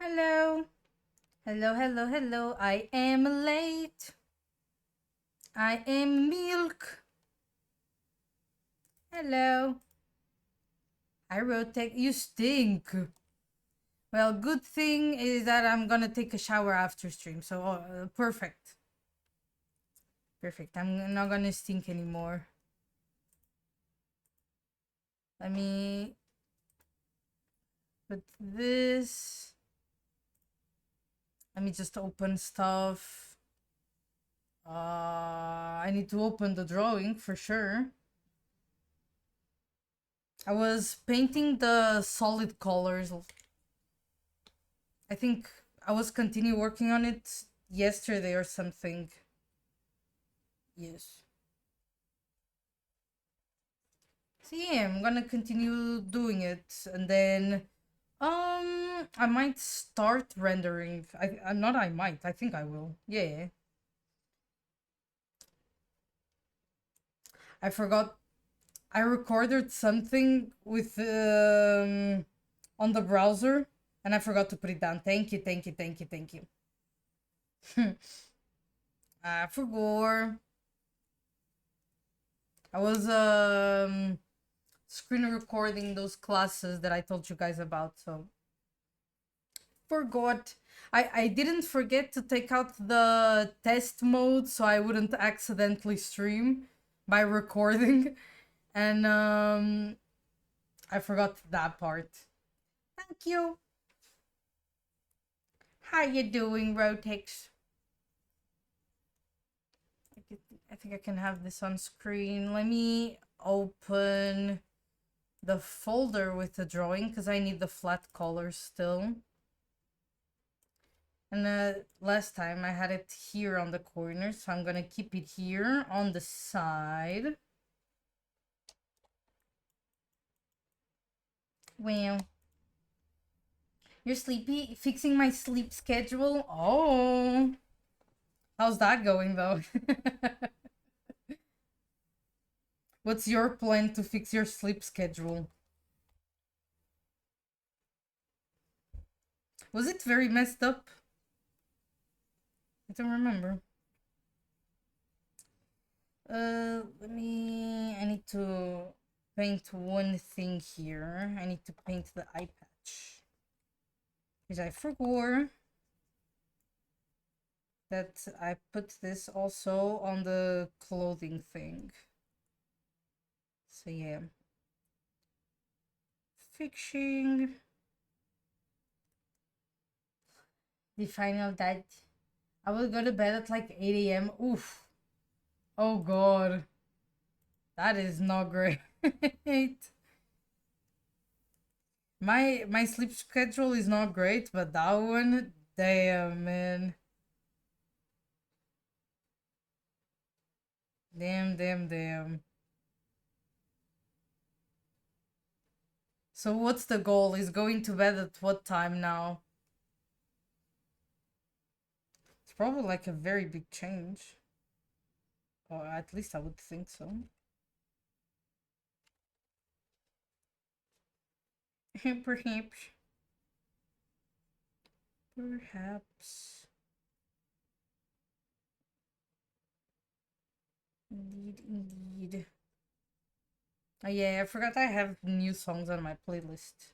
Hello. Hello, hello, hello. I am late. I am milk. Hello. I rotate. You stink. Well, good thing is that I'm gonna take a shower after stream. So, perfect. Perfect. I'm not gonna stink anymore. Let me put this. Let me just open stuff. I need to open the drawing for sure. I was painting the solid colors. I think I was continue working on it yesterday or something. Yes. So yeah, I'm gonna continue doing it, and then I might start rendering. I'm not. I might. I think I will. Yeah. I forgot. I recorded something with on the browser, and I forgot to put it down. Thank you. Thank you. Thank you. Thank you. I forgot. I was screen recording those classes that I told you guys about, so forgot. I didn't forget to take out the test mode so I wouldn't accidentally stream by recording, and I forgot that part. Thank you. How you doing, Rotex? I think I can have this on screen. Let me open the folder with the drawing because I need the flat colors still. And last time I had it here on the corner, so I'm gonna keep it here on the side. Well, you're sleepy? Fixing my sleep schedule? Oh, how's that going though? What's your plan to fix your sleep schedule? Was it very messed up? I don't remember. I need to paint one thing here. I need to paint the eye patch. Because I forgot that I put this also on the clothing thing. So yeah. Fixing. The final that I will go to bed at like 8 a.m. Oof. Oh god. That is not great. My sleep schedule is not great, but that one, damn man. Damn, damn, damn. So what's the goal? Is going to bed at what time now? It's probably like a very big change. Or at least I would think so. Perhaps. Perhaps. Indeed, indeed. Oh yeah, I forgot I have new songs on my playlist.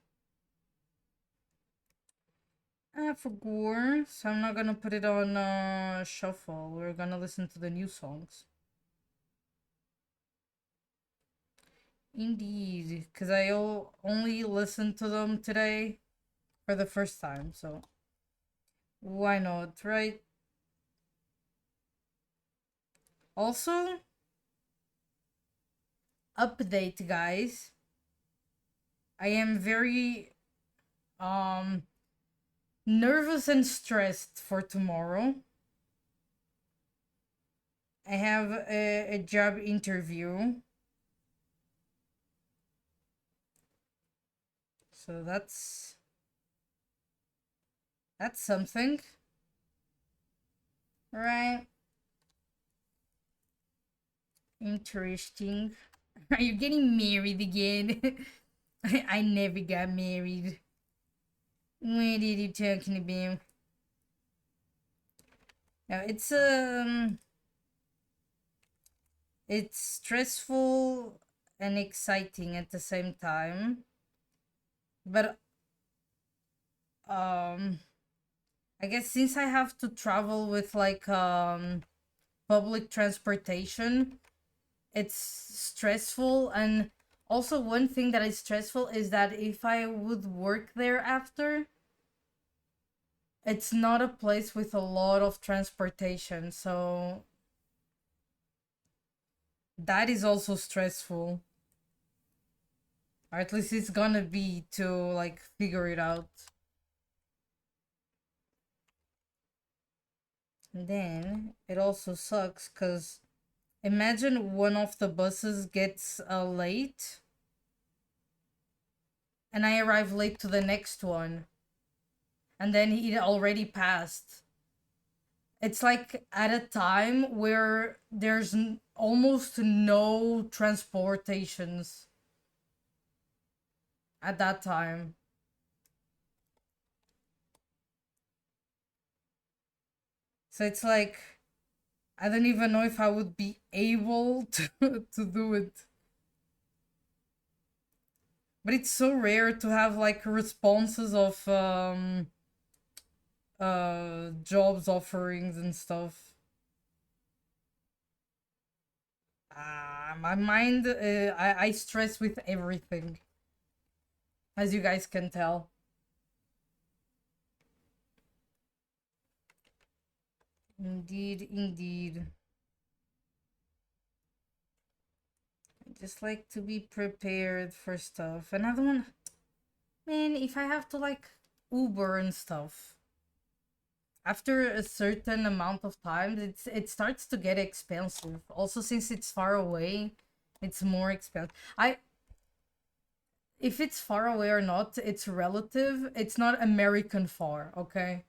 I forgot, so I'm not gonna put it on shuffle. We're gonna listen to the new songs. Indeed, because I only listened to them today for the first time, so why not, right? Also, update, guys. I am very nervous and stressed for tomorrow. I have a job interview. So that's something. Right? Interesting. Are you getting married again? I never got married. Where did you talking about? Yeah, it's stressful and exciting at the same time. But I guess since I have to travel with like public transportation, it's stressful. And also one thing that is stressful is that if I would work there after, it's not a place with a lot of transportation, so that is also stressful. Or at least it's gonna be to like figure it out. And then it also sucks because imagine one of the buses gets late and I arrive late to the next one and then it already passed. It's like at a time where there's almost no transportations at that time. So it's like I don't even know if I would be able to do it. But it's so rare to have like responses of jobs offerings and stuff. My mind I stress with everything, as you guys can tell. Indeed, indeed. I just like to be prepared for stuff. Another one, man, if I have to like Uber and stuff, after a certain amount of time, it starts to get expensive. Also, since it's far away, it's more expensive. If it's far away or not, it's relative. It's not American far, okay?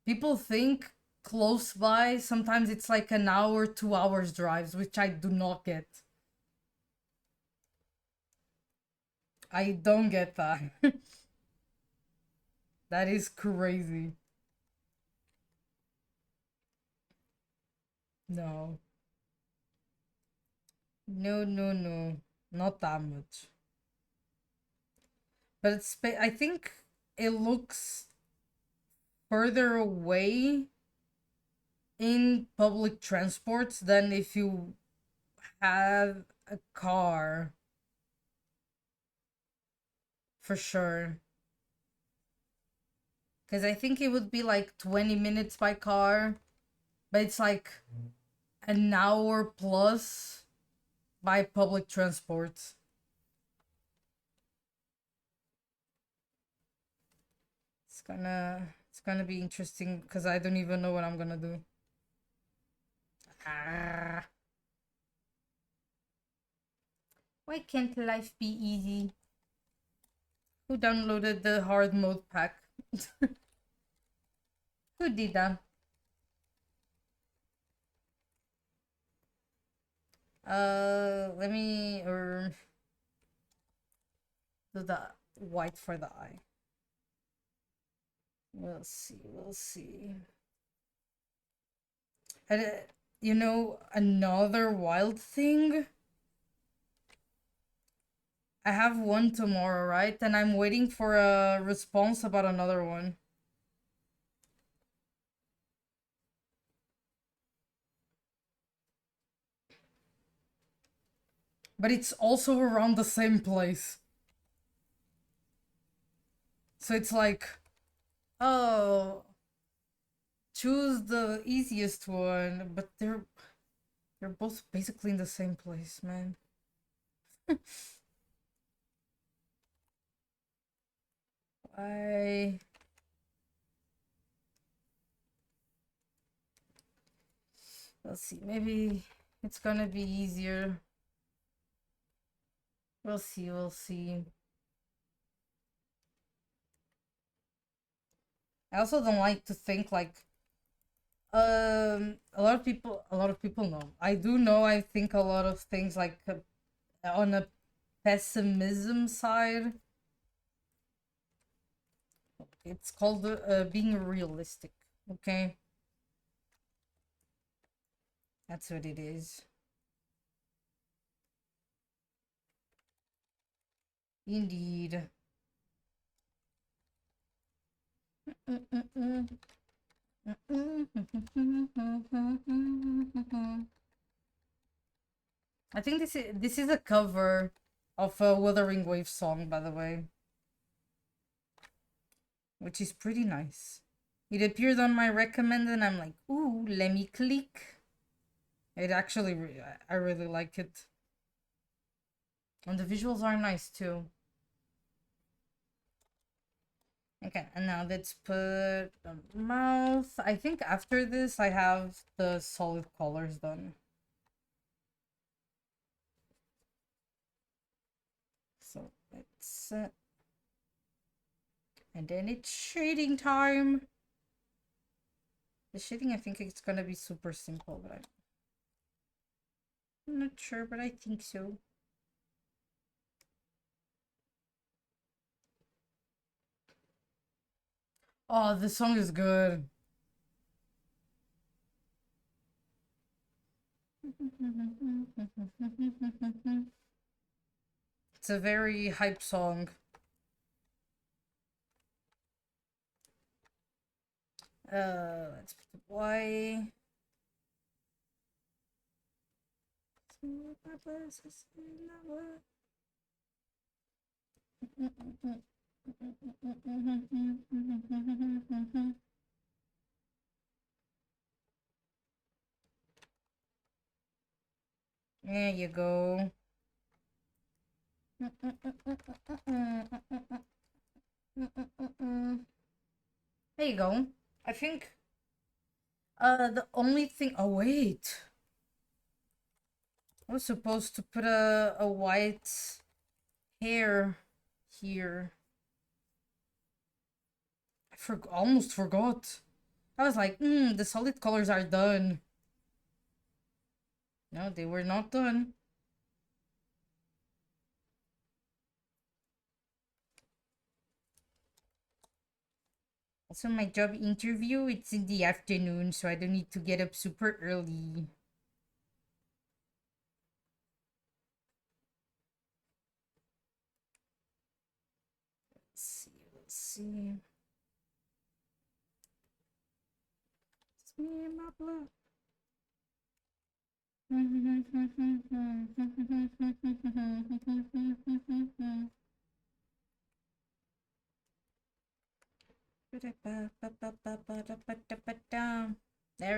People think close by, sometimes it's like an hour, 2 hours drives, which I do not get. I don't get that. That is crazy. No. No, no, no. Not that much. But I think it looks further away in public transports than if you have a car. For sure. Because I think it would be like 20 minutes by car, but it's like an hour plus by public transport. It's gonna be interesting because I don't even know what I'm gonna do. Ah. Why can't life be easy? Who downloaded the hard mode pack? Who did that? Let me do the white for the eye. We'll see. We'll see. And you know, another wild thing. I have one tomorrow, right? And I'm waiting for a response about another one. But it's also around the same place. So it's like, oh, choose the easiest one, but they're both basically in the same place, man. I Let's see, maybe it's gonna be easier. We'll see, we'll see. I also don't like to think like a lot of people know. I do know I think a lot of things like on a pessimism side. It's called being realistic. Okay, that's what it is. Indeed. I think this is a cover of a Wuthering Wave song, by the way, which is pretty nice. It appeared on my recommend, and I'm like, ooh, let me click. It actually, I really like it, and the visuals are nice too. Okay, and now let's put the mouth. I think after this, I have the solid colors done. So let's, and then it's shading time. The shading, I think it's gonna be super simple, but I'm not sure, but I think so. Oh, this song is good. It's a very hype song. Let's put the Y. There you go. There you go. I think the only thing, oh wait, I was supposed to put a white hair here. I almost forgot. I was like, the solid colors are done. No, they were not done. Also, my job interview, it's in the afternoon, so I don't need to get up super early. Let's see. It's me and my blood. There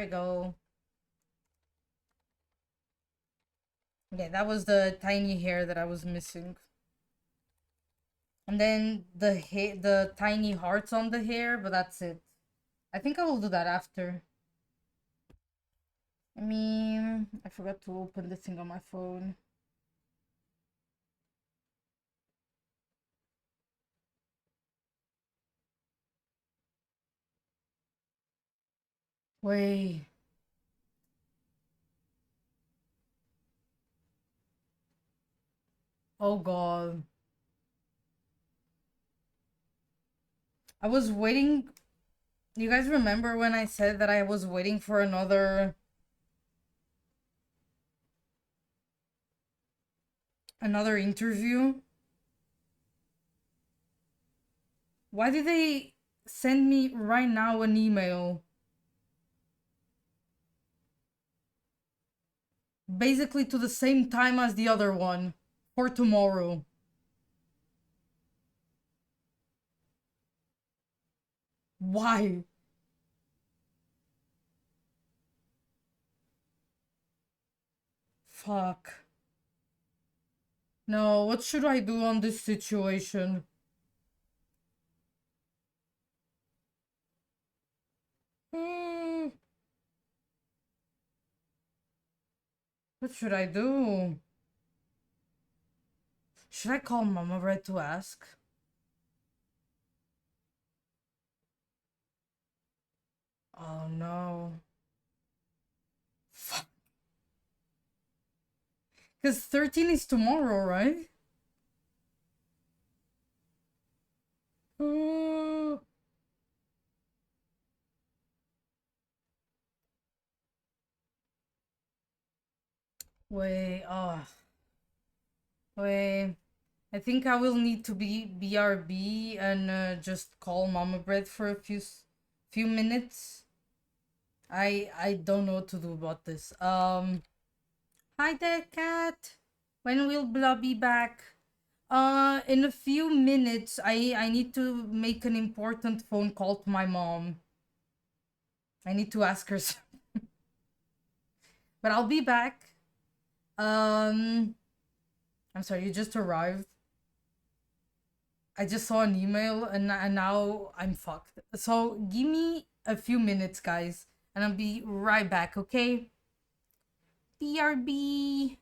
we go. Okay, that was the tiny hair that I was missing. And then the tiny hearts on the hair, but that's it. I think I will do that after. I mean, I forgot to open the thing on my phone. Wait. Oh god. I was waiting. You guys remember when I said that I was waiting for another interview? Why did they send me right now an email? Basically to the same time as the other one. For tomorrow. Why? Fuck. No, what should I do on this situation? Hmm. What should I do? Should I call Mama Red to ask? Oh no. Fuck. Because 13 is tomorrow, right? Wait, wait. I think I will need to be BRB and just call Mama Bread for a few minutes. I don't know what to do about this. Hi there, cat. When will Blah be back? In a few minutes. I need to make an important phone call to my mom. I need to ask her. But I'll be back. I'm sorry, you just arrived. I just saw an email and now I'm fucked. So give me a few minutes, guys, and I'll be right back, okay? BRB.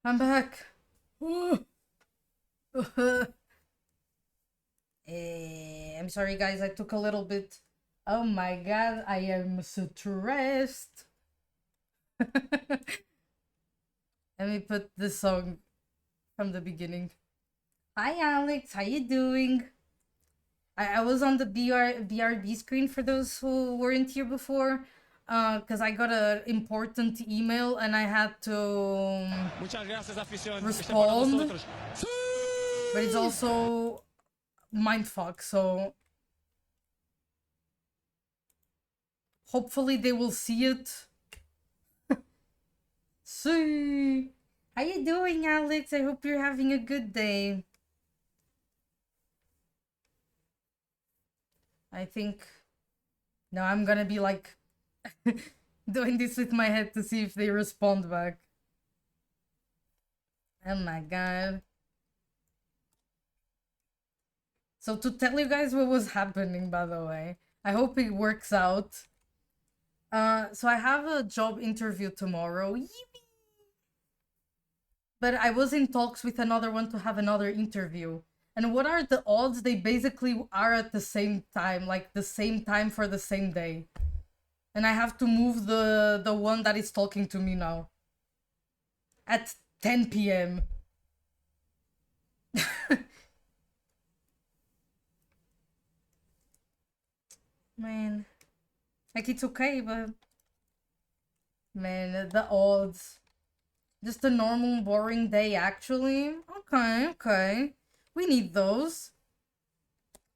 I'm back. I'm sorry, guys. I took a little bit. Oh my god, I am stressed. Let me put the song from the beginning. Hi, Alex. How you doing? I was on the BRB screen for those who weren't here before, because I got an important email and I had to respond. But it's also mindfuck, so hopefully they will see it. See. How you doing, Alex? I hope you're having a good day. I think now I'm gonna be like doing this with my head to see if they respond back. Oh my god. So to tell you guys what was happening, by the way, I hope it works out. So I have a job interview tomorrow. Yippee! But I was in talks with another one to have another interview. And what are the odds they basically are at the same time, like the same time for the same day? And I have to move the one that is talking to me now. At 10 p.m. Man. Like, it's okay, but... Man, the odds. Just a normal, boring day, actually? Okay, okay. We need those.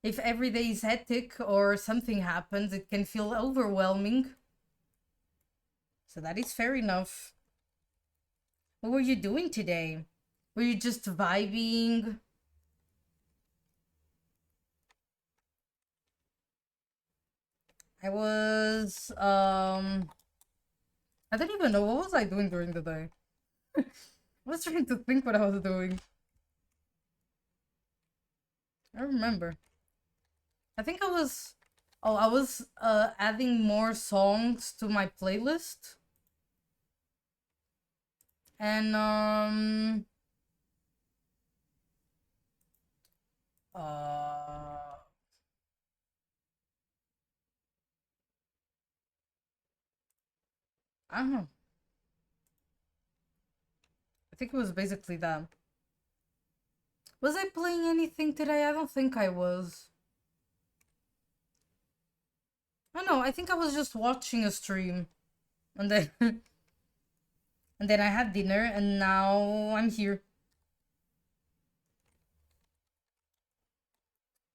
If every day is hectic or something happens, it can feel overwhelming. So that is fair enough. What were you doing today? Were you just vibing? I was, I don't even know, what was I doing during the day? I was trying to think what I was doing. I don't remember. I think I was, I was adding more songs to my playlist. And, I don't know. I think it was basically that. Was I playing anything today? I don't think I was. I don't know, I think I was just watching a stream. And then... and then I had dinner, and now I'm here.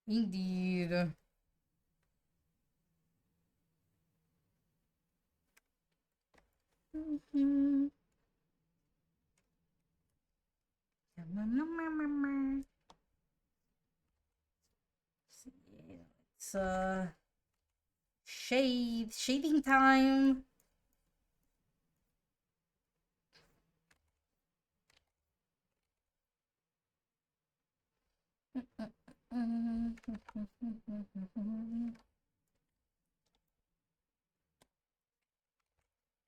Indeed. It's shading time.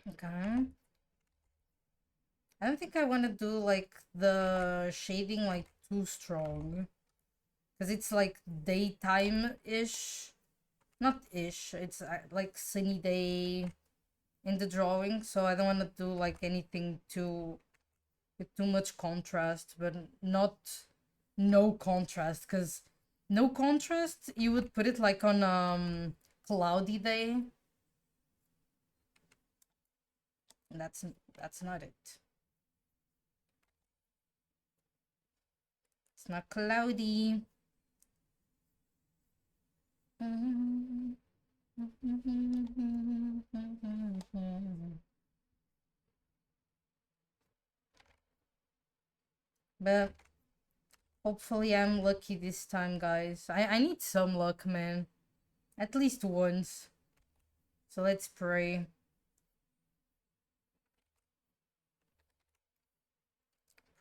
Okay. I don't think I want to do like the shading like too strong, because it's like daytime-ish. Not ish, it's like sunny day in the drawing, so I don't want to do like anything too with too much contrast, but not no contrast, because no contrast you would put it like on cloudy day, and that's not it. It's not cloudy. But hopefully I'm lucky this time, guys. I need some luck, man. At least once. So let's pray.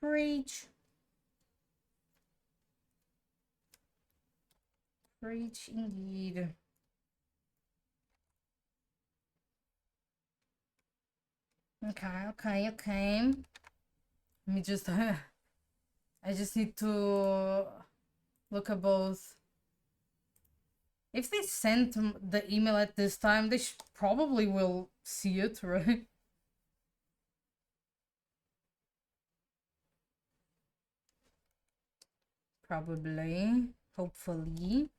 Preach. Preach indeed. Okay. Let me just I just need to look at both. If they sent the email at this time, they probably will see it, right? Probably. Hopefully.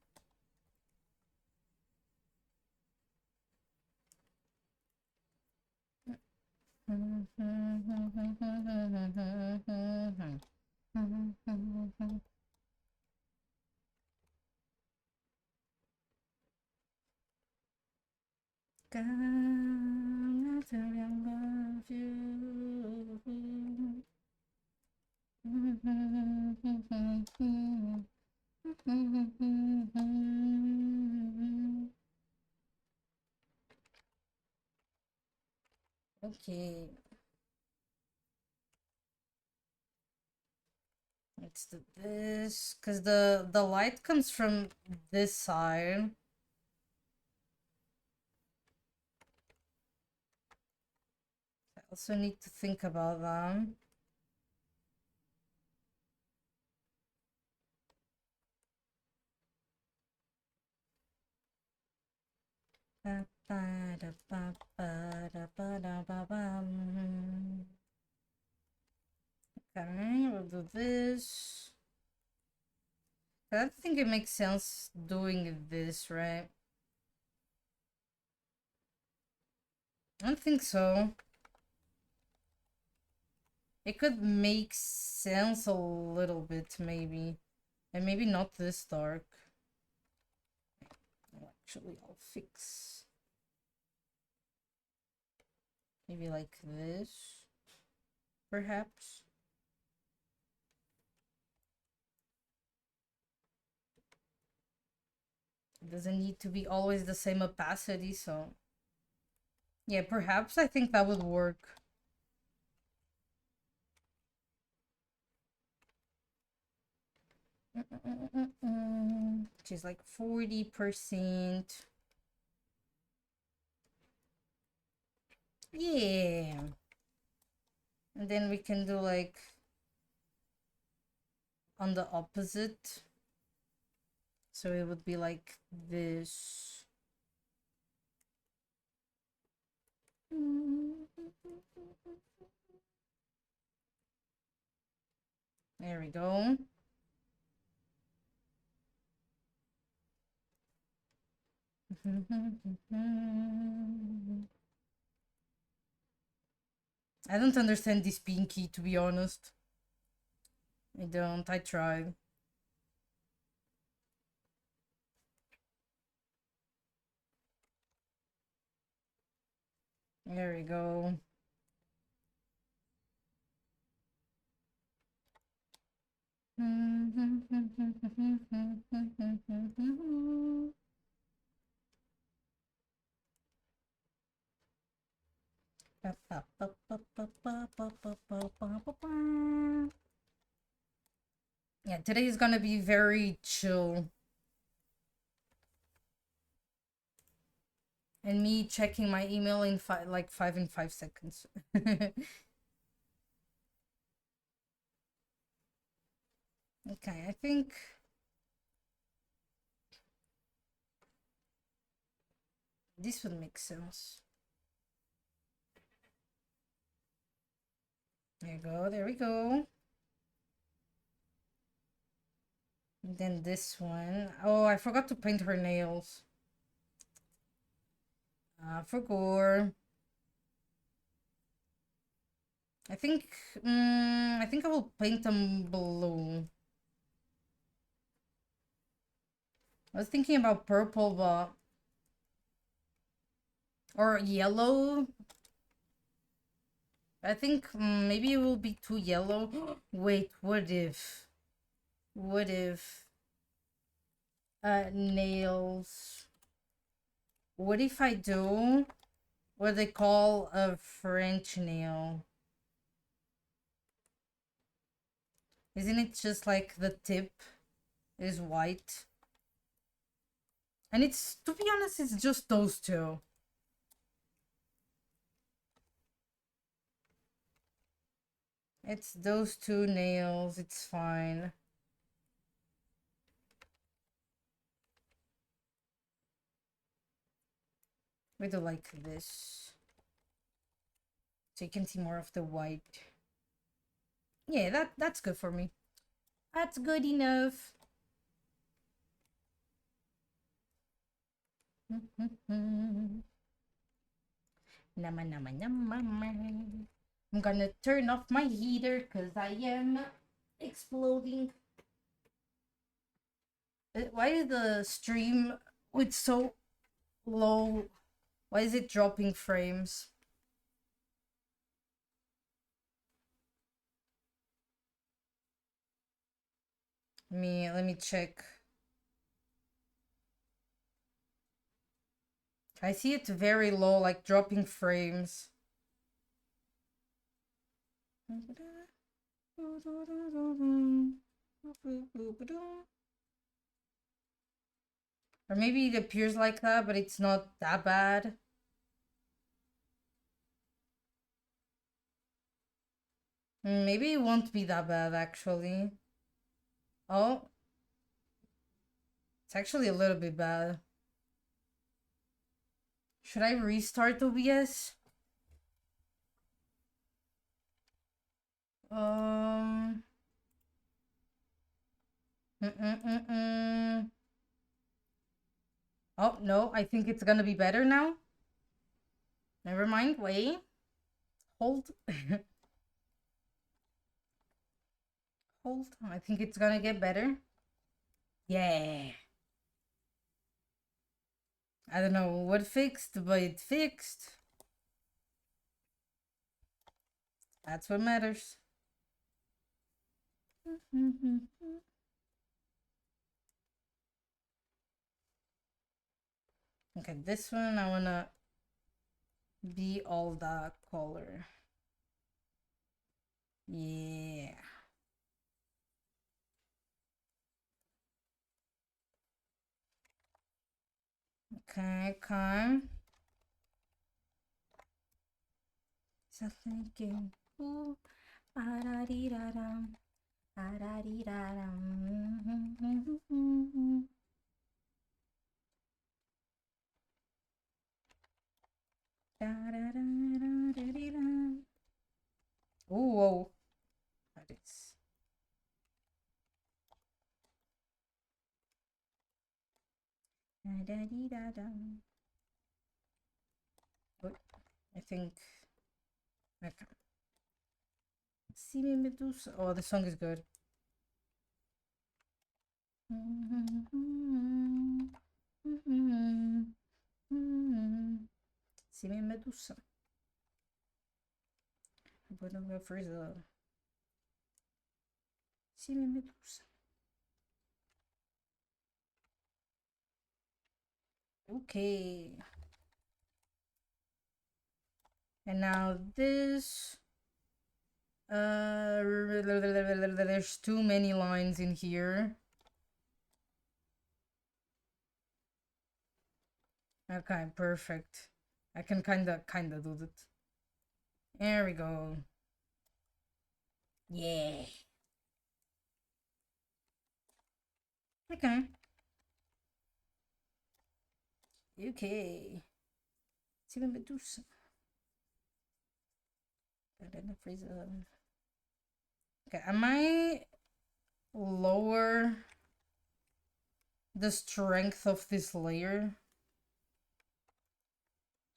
Okay. Let's do this, because the light comes from this side. I also need to think about them. Okay, we'll do this. I don't think it makes sense doing this, right? I don't think so. It could make sense a little bit, maybe. And maybe not this dark. Actually, I'll fix. Maybe like this, perhaps. It doesn't need to be always the same opacity, so... Yeah, perhaps I think that would work. She's like 40%. Yeah. And then we can do like on the opposite. So it would be like this. There we go. I don't understand this pinky, to be honest. I don't. I tried. There we go. Yeah, today is gonna be very chill. And me checking my email in 5 seconds. Okay, I think this would make sense. There you go, there we go. And then this one. Oh, I forgot to paint her nails. For gore. I think I will paint them blue. I was thinking about purple, but or yellow. I think maybe it will be too yellow. Wait, what if nails? What if I do what they call a French nail? Isn't it just like the tip is white? And it's, to be honest, it's just those two. It's those two nails. It's fine. We do like this. So you can see more of the white. Yeah, that's good for me. That's good enough. Nama nama nama. I'm gonna turn off my heater because I am exploding. Why is the stream with so low? Why is it dropping frames? Let me check. I see it very low, like dropping frames. Or maybe it appears like that, but it's not that bad. Maybe it won't be that bad, actually. Oh. It's actually a little bit bad. Should I restart OBS? Um... Oh, no, I think it's gonna be better now. Never mind, wait. Hold. Hold. I think it's gonna get better. Yeah. I don't know what fixed, but it fixed. That's what matters. Okay, this one I wanna be all that color. Yeah. Okay, okay. So thinking, ooh, ba-da-dee-da-dum, ba-da-dee-da-dum. Ooh, whoa. That is. Da-da-dee-da-dum. I think. Okay. See me, Medusa. Oh, the song is good. See me, Medusa. But I'm gonna freeze the. See me, Medusa. Okay. And now this. There's too many lines in here. Okay, perfect. I can kinda do that. There we go. Yeah. Okay. Okay. See me Medusa. Okay, I might lower the strength of this layer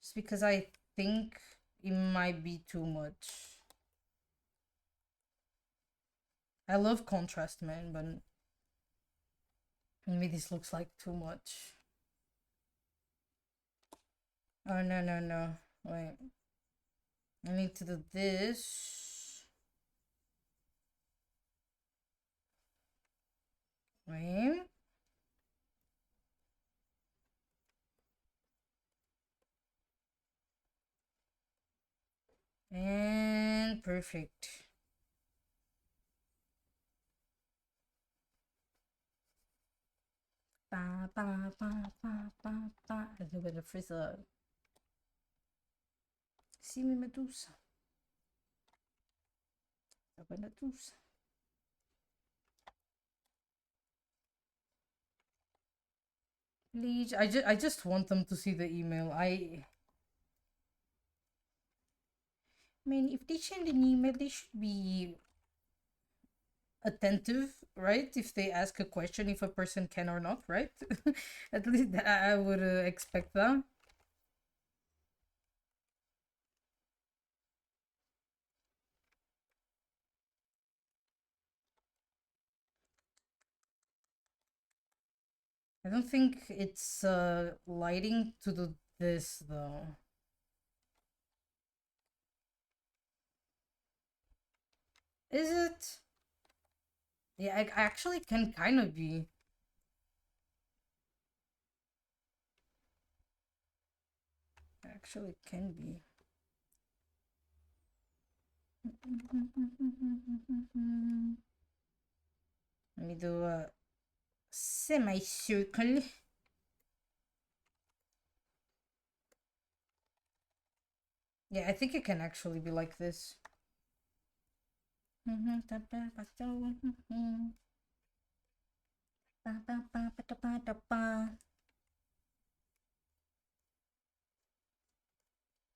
just because I think it might be too much. I love contrast, man, but maybe this looks like too much. Oh, no, no, no. Wait. I need to do this. Wait. And perfect. Ba ba ba ba ba ba. A little bit of frizzle. See me Medusa. Please, I just want them to see the email. I mean, if they send an email, they should be attentive, right? If they ask a question, if a person can or not, right? At least I would expect that. I don't think it's lighting to do this though. Is it? Yeah, I actually can kind of be. Actually can be. Let me do a semicircle. Yeah, I think it can actually be like this.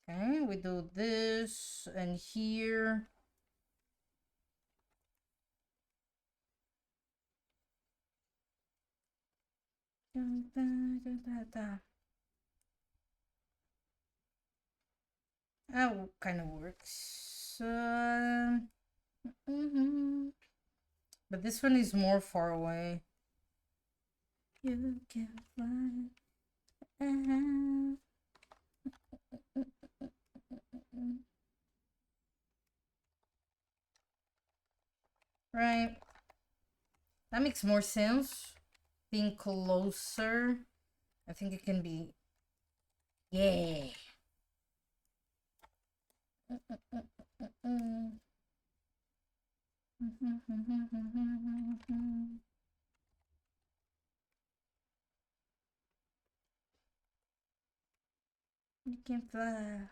Okay, we do this and here. That kind of works. But this one is more far away. You can fly. Right. That makes more sense. Being closer. I think it can be. Yeah. You can fly.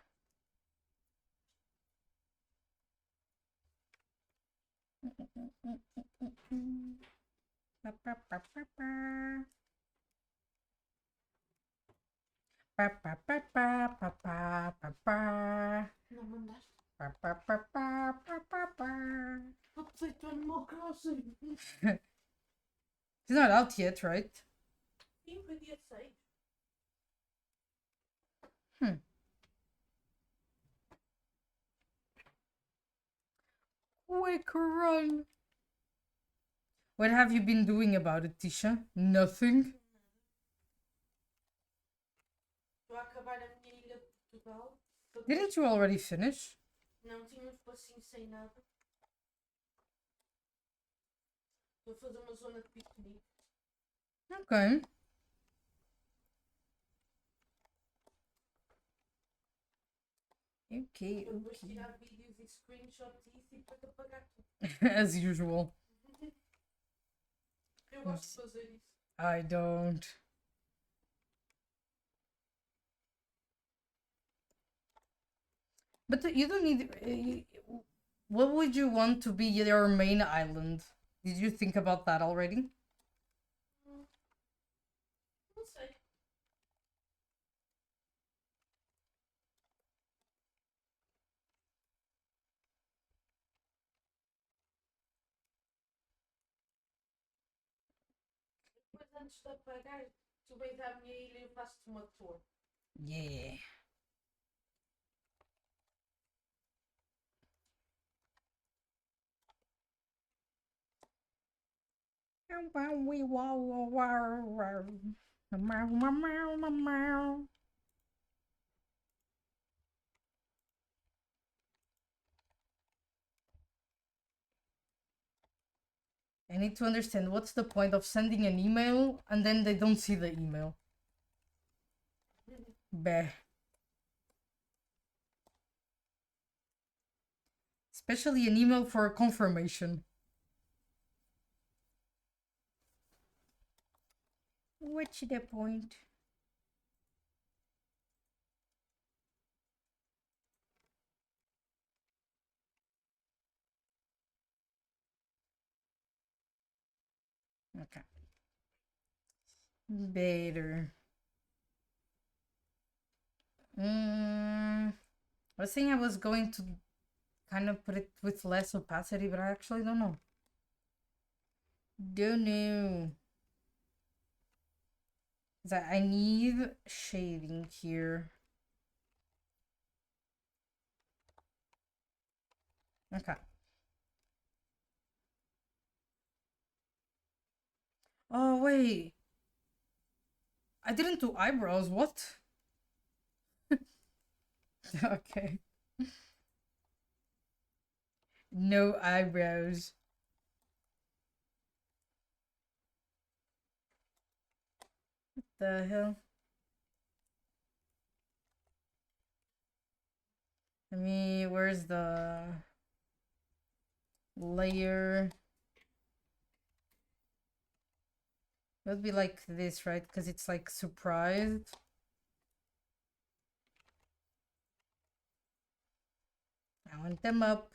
Não mandaste? Update on Animal Crossing. It's not out yet, right? Sim, foi dia 6. Quick run. What have you been doing about it, Tisha? Nothing? Estou a acabar a minha ilha de Portugal. Didn't you already finish? Não, tinha um espacinho sem nada. Estou a fazer uma zona de piquenique. Okay. Okay, Para depois okay. tirar vídeos e screenshots e isso e depois apagar tudo. As usual. Eu gosto de fazer isso. I don't. But you don't need. What would you want to be your main island? Did you think about that already? Não sei. Depois, antes de apagar, tu vens à minha ilha e eu faço-te uma tour. Yeah. I need to understand what's the point of sending an email and then they don't see the email. Bah. Especially an email for a confirmation. What's the point? Better. I was saying I was going to kind of put it with less opacity, but I actually don't know. Don't know. I need shading here. Okay. Oh, wait. I didn't do eyebrows. What? Okay. No eyebrows. The hell? Where's the layer? It would be like this, right? Because it's like surprised. I want them up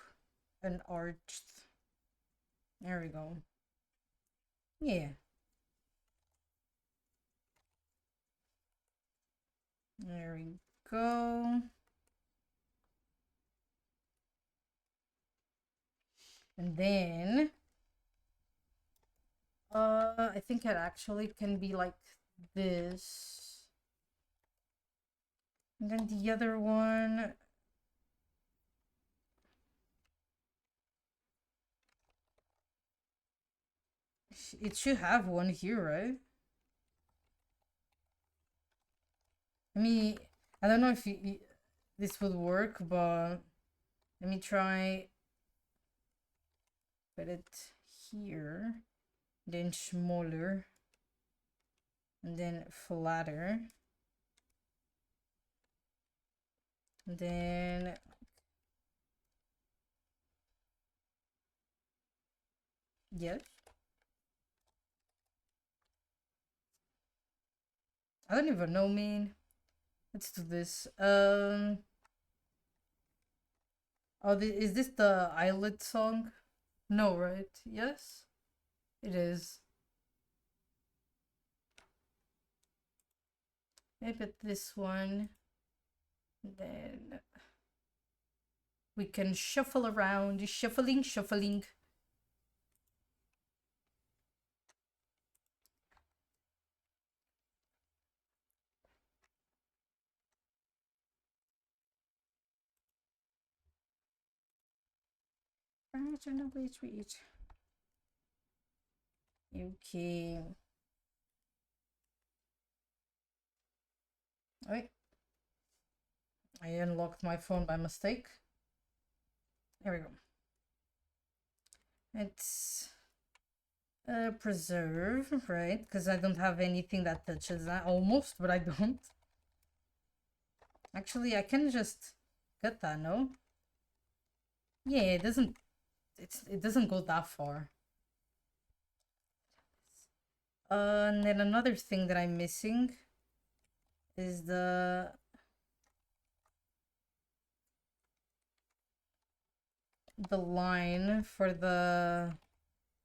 and arched. There we go. Yeah. There we go. And then I think it actually can be like this. And then the other one, it should have one here, right? I don't know if this would work, but let me try put it here, then smaller, and then flatter, and then yes. I don't even know, man. Let's do this. Oh, is this the eyelid song? No, right? Yes, it is. Maybe this one. Then we can shuffle around, shuffling, shuffling. Wait. Okay. Wait. I unlocked my phone by mistake. There we go. It's preserve, right? Because I don't have anything that touches that almost, but I don't. Actually, I can just cut that, no? Yeah, it doesn't go that far. And then another thing that I'm missing is the line for the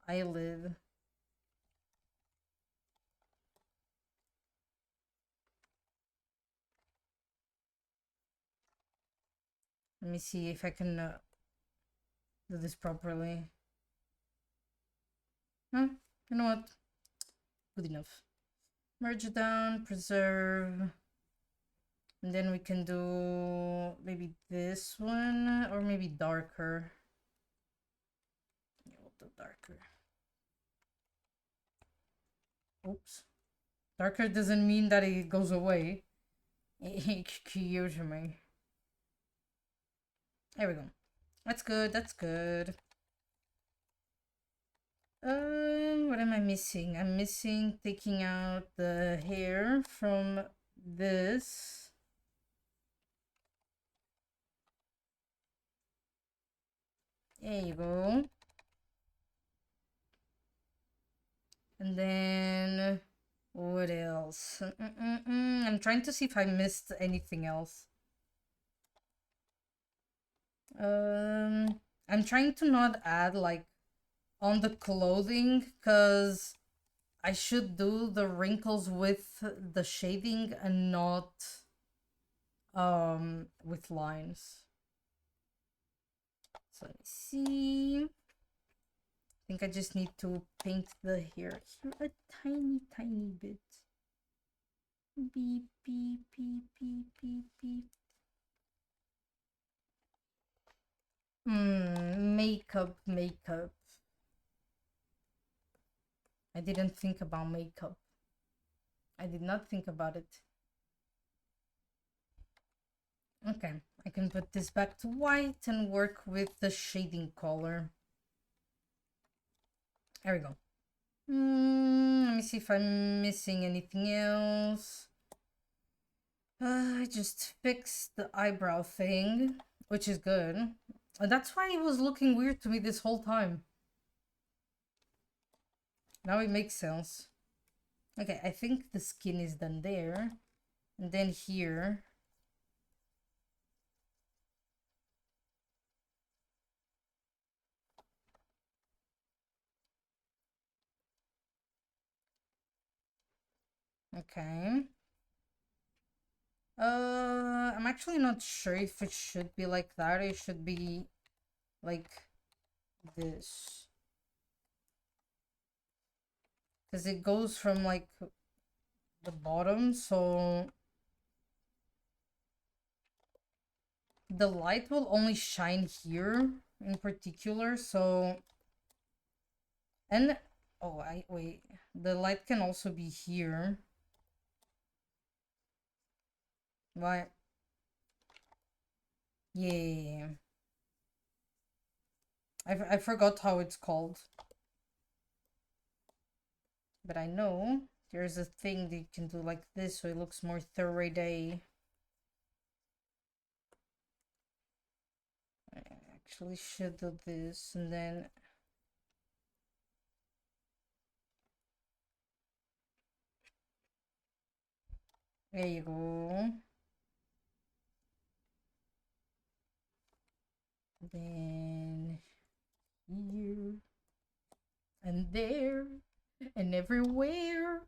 eyelid. Let me see if I can do this properly. Huh? You know what? Good enough. Merge down, preserve. And then we can do maybe this one or maybe darker. Yeah, we'll do darker. Oops. Darker doesn't mean that it goes away. Excuse me. There we go. That's good, that's good. What am I missing? I'm missing taking out the hair from this. There you go. And then what else? I'm trying to see if I missed anything else. I'm trying to not add like on the clothing because I should do the wrinkles with the shading and not with lines. So let me see. I think I just need to paint the hair here a tiny bit. Beep beep beep beep beep beep. Makeup. I didn't think about makeup. I did not think about it. Okay, I can put this back to white and work with the shading color. There we go. Let me see if I'm missing anything else. I just fixed the eyebrow thing, which is good. That's why it was looking weird to me this whole time. Now it makes sense. Okay, I think the skin is done there. And then here. Okay. I'm actually not sure if it should be like that. It should be like this. Because it goes from like the bottom, so the light will only shine here in particular, so and oh wait, the light can also be here. Why? Yeah. I forgot how it's called. But I know there's a thing that you can do like this so it looks more 3D. I actually should do this and then there you go. Then here and there and everywhere.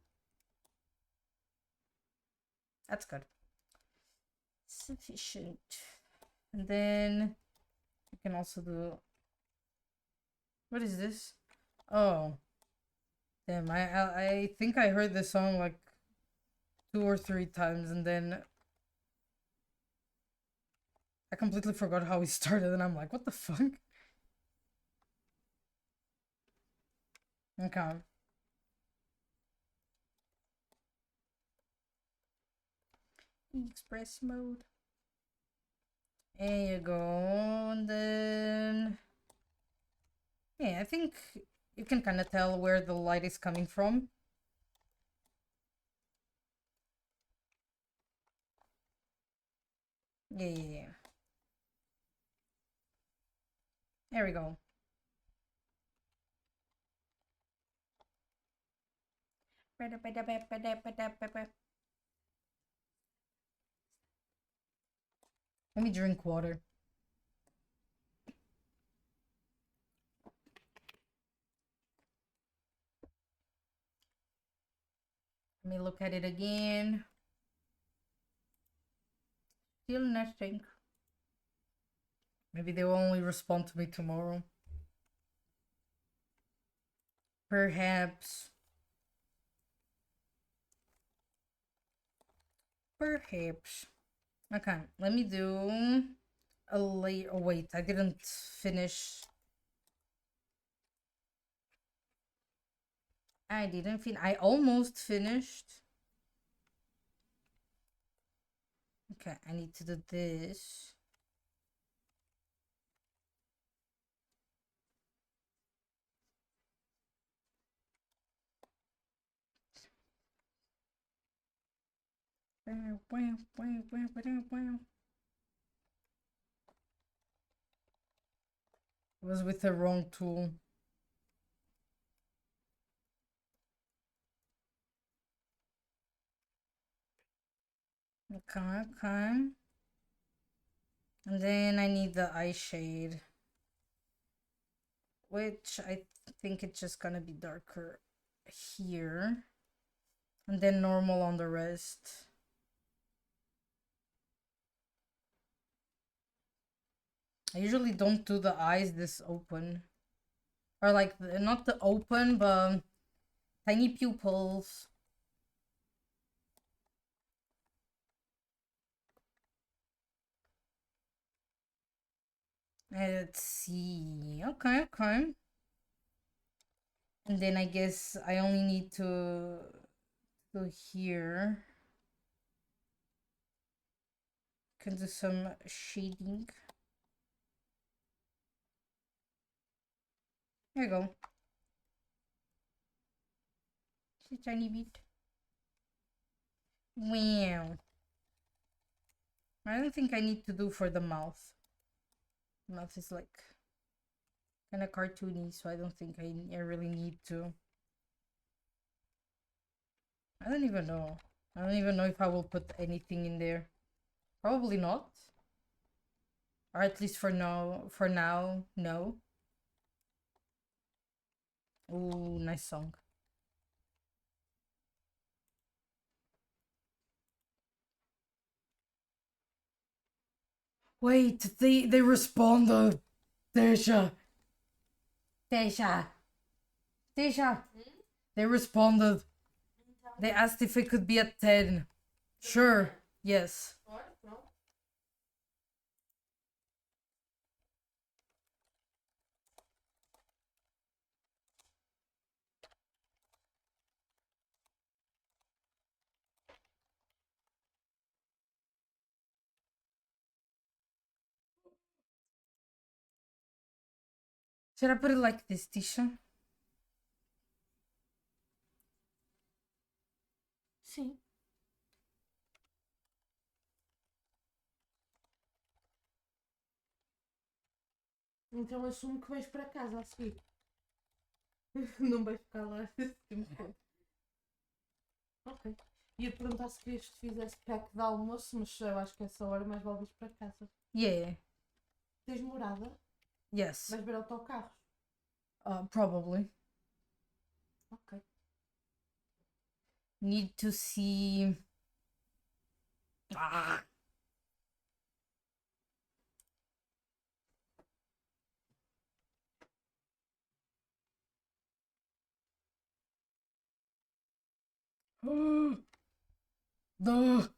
That's good. Sufficient. And then you can also do. What is this? Oh, damn! I think I heard this song like 2 or 3 times, and then I completely forgot how it started, and I'm like, what the fuck? Okay. Express mode. There you go. And then yeah, I think you can kind of tell where the light is coming from. Yeah. There we go. Let me drink water. Let me look at it again. Still nothing. Maybe they will only respond to me tomorrow. Perhaps. Perhaps. Okay, let me do a late. Oh, wait, I didn't finish. I didn't finish. I almost finished. Okay, I need to do this. It was with the wrong tool. Okay. And then I need the eye shade, which I think it's just gonna be darker. here. And then normal on the rest. I usually don't do the eyes this open. Or like, not the open, but tiny pupils. Let's see. Okay, okay. And then I guess I only need to go here. Can do some shading. There you go. Just a tiny bit. Wow. I don't think I need to do for the mouth. Mouth is like kind of cartoony, so I don't think I really need to. I don't even know. I don't even know if I will put anything in there. Probably not. Or at least for now, no. Ooh, nice song. Wait, they responded. Desha. They responded. They asked if it could be at 10. Sure. Yes. Should I put it like this, Tisha? Sim. Então assumo que vais para casa a seguir. Não vais ficar lá esse tempo todo. Ok. Ia perguntar se querias que te fizesse pack de almoço, mas eu acho que essa hora mais vale vir para casa. Yeah. Tens morada? Yes. Vais ver autocarros? Probably. Ok. Need to see. Ah. The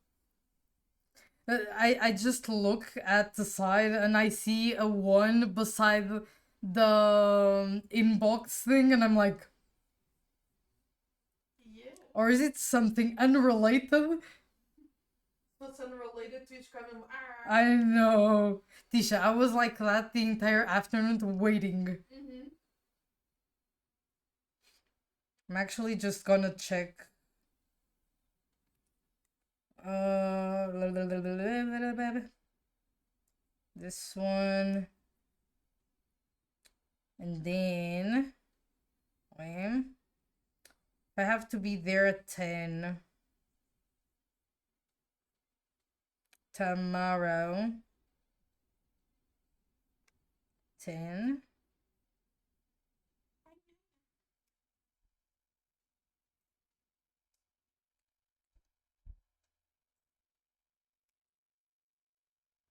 I just look at the side and I see a 1 beside the inbox thing and I'm like, Yeah. or is it something unrelated? What's unrelated to describing? I know. Tisha, I was like that the entire afternoon waiting. Mm-hmm. I'm actually just gonna check. This one. And then. Wait. I have to be there at 10. Tomorrow. 10.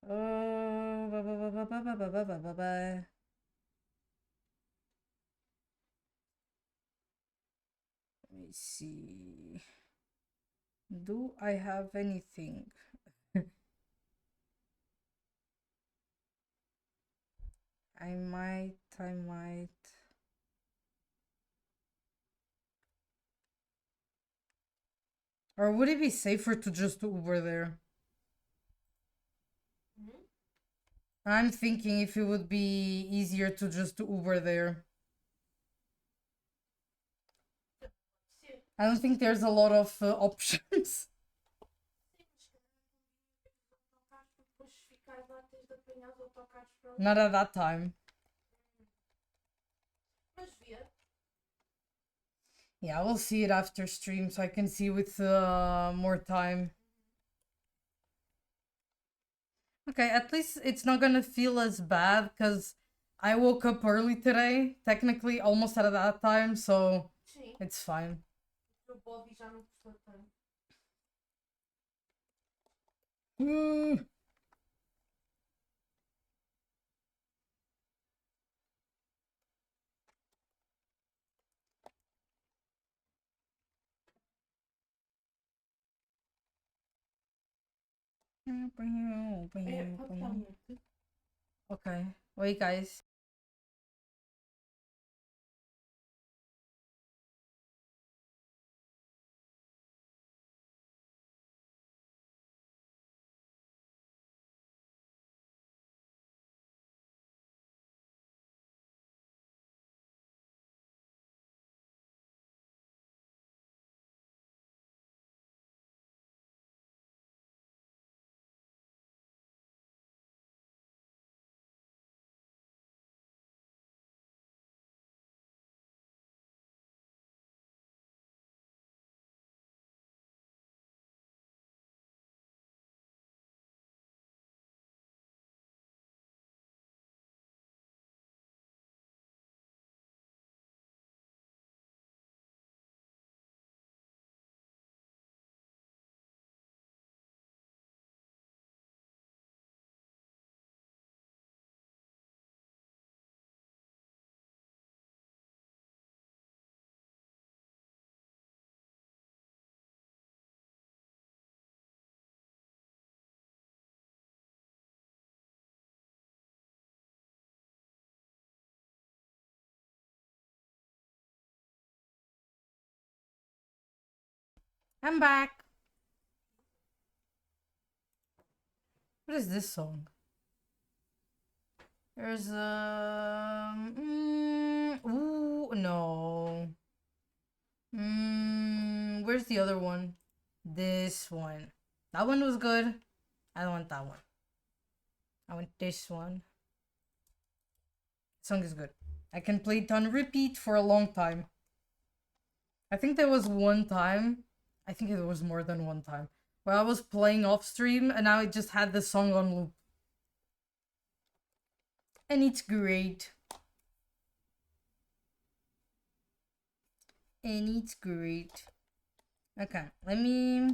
Oh, let me see. Do I have anything? I might. Or would it be safer to just Uber there? Mm-hmm. I'm thinking if it would be easier to just Uber there. I don't think there's a lot of options. Not at that time. Yeah, we'll see it after stream so I can see with more time. Okay, at least it's not gonna feel as bad because I woke up early today, technically almost at that time, so It's fine. O body já não custa tanto. É, pode estar muito. Okay. Wait, guys. I'm back. What is this song? There's ooh, no. Where's the other one? This one. That one was good. I don't want that one. I want this one. The song is good. I can play it on repeat for a long time. I think there was one time, I think it was more than one time, where I was playing off stream and now it just had the song on loop. And it's great. And it's great. Okay, let me... I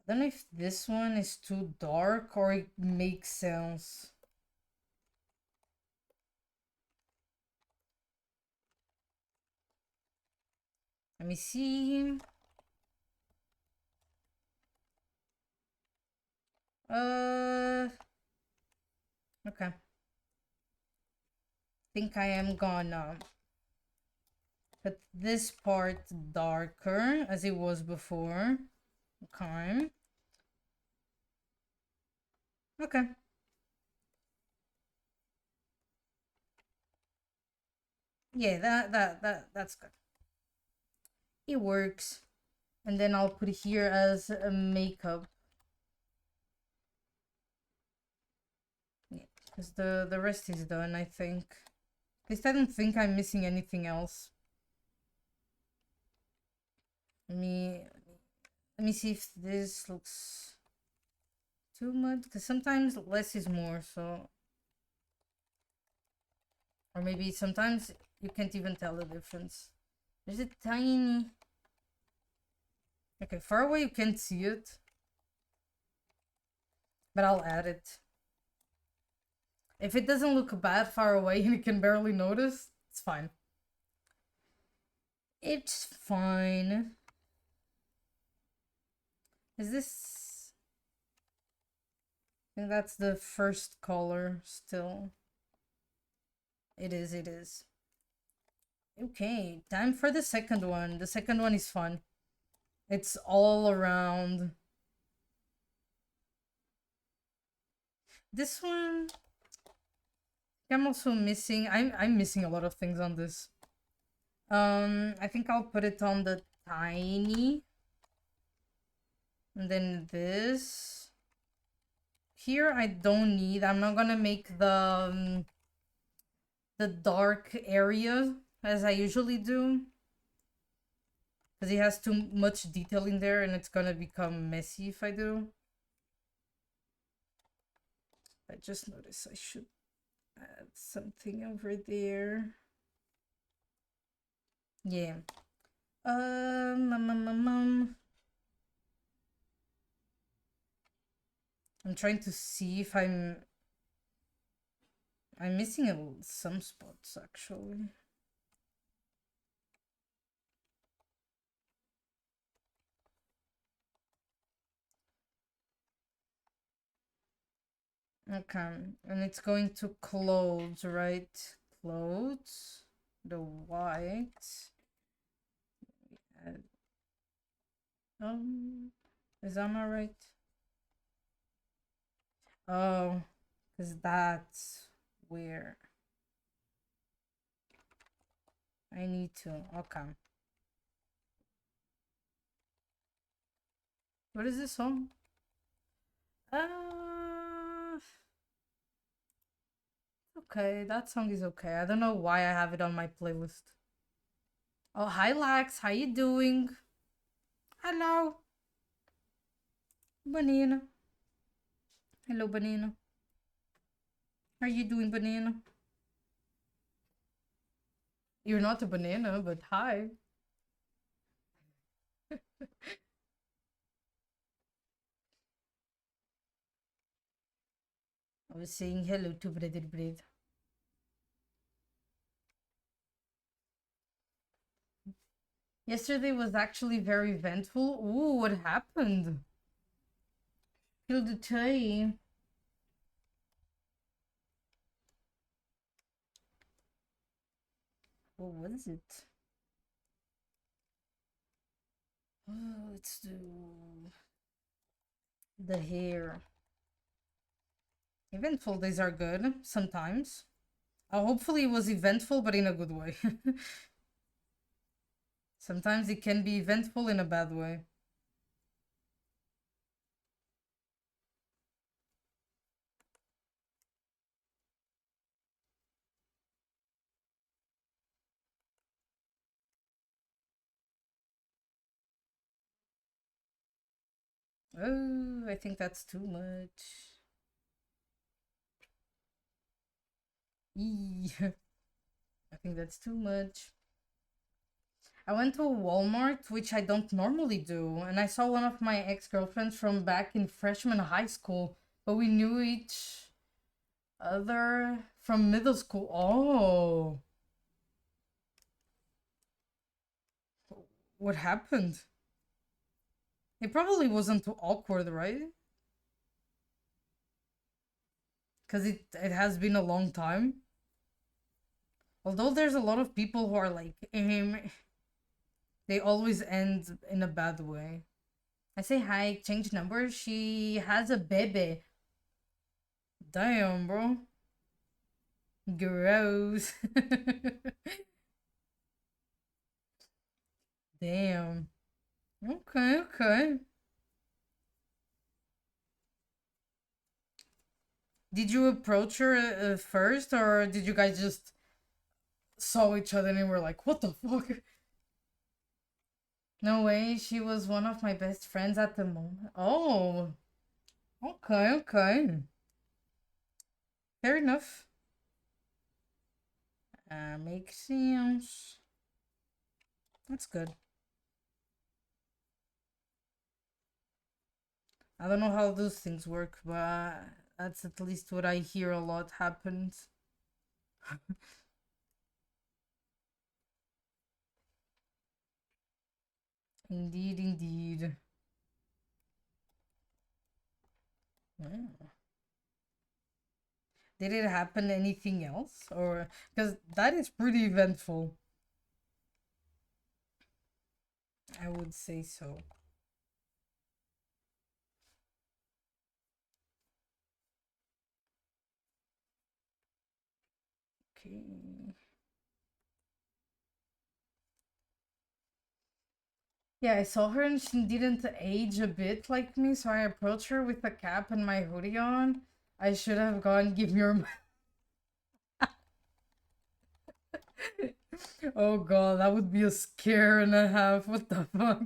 don't know if this one is too dark or it makes sense. Let me see. Okay. Think I am gonna put this part darker as it was before. Okay. Okay. Yeah, that's good. It works. And then I'll put it here as a makeup. Yeah, because the rest is done, I think. At least I don't think I'm missing anything else. Let me see if this looks too much, because sometimes less is more, so... Or maybe sometimes you can't even tell the difference. There's a tiny... Okay, far away you can't see it. But I'll add it. If it doesn't look bad far away and you can barely notice, it's fine. It's fine. Is this... I think that's the first color still. It is, it is. Okay, time for the second one. The second one is fun. It's all around. This one... I'm also missing... I'm missing a lot of things on this. I think I'll put it on the tiny. And then this. Here I don't need. I'm not gonna make the dark area as I usually do. Because it has too much detail in there and it's gonna become messy if I do. I just noticed I should add something over there. Yeah. I'm trying to see if I'm missing some spots actually. Okay, and it's going to clothes, right? Clothes, the white. Is that not right? Oh, because that's where I need to. Okay. What is this song? Okay, that song is okay. I don't know why I have it on my playlist. Oh, hi Lax, how you doing? Hello, Banana. Hello, Banana. How you doing, Banana? You're not a banana, but hi. I was saying hello to Brother Bread. Yesterday was actually very eventful. Ooh, what happened? Spill the tea. What was it? Oh, it's the hair. Eventful days are good sometimes. Hopefully it was eventful, but in a good way. Sometimes it can be eventful in a bad way. Oh, I think that's too much. Eee. I think that's too much. I went to a Walmart, which I don't normally do, and I saw one of my ex-girlfriends from back in freshman high school, but we knew each other from middle school. Oh, what happened? It probably wasn't too awkward, right? Because it has been a long time. Although there's a lot of people who are like, they always end in a bad way. I say hi, change number. She has a baby. Damn, bro. Gross. Damn. Okay, okay. Did you approach her first, or did you guys just saw each other and were like, what the fuck? No way, she was one of my best friends at the moment. Oh, okay, okay. Fair enough. Makes sense. That's good. I don't know how those things work, but that's at least what I hear a lot happens. Indeed, indeed. Yeah. Did it happen anything else? Or because that is pretty eventful. I would say so. Okay. Yeah, I saw her and she didn't age a bit like me, so I approached her with a cap and my hoodie on. I should have gone, give me your. Oh god, that would be a scare and a half. What the fuck?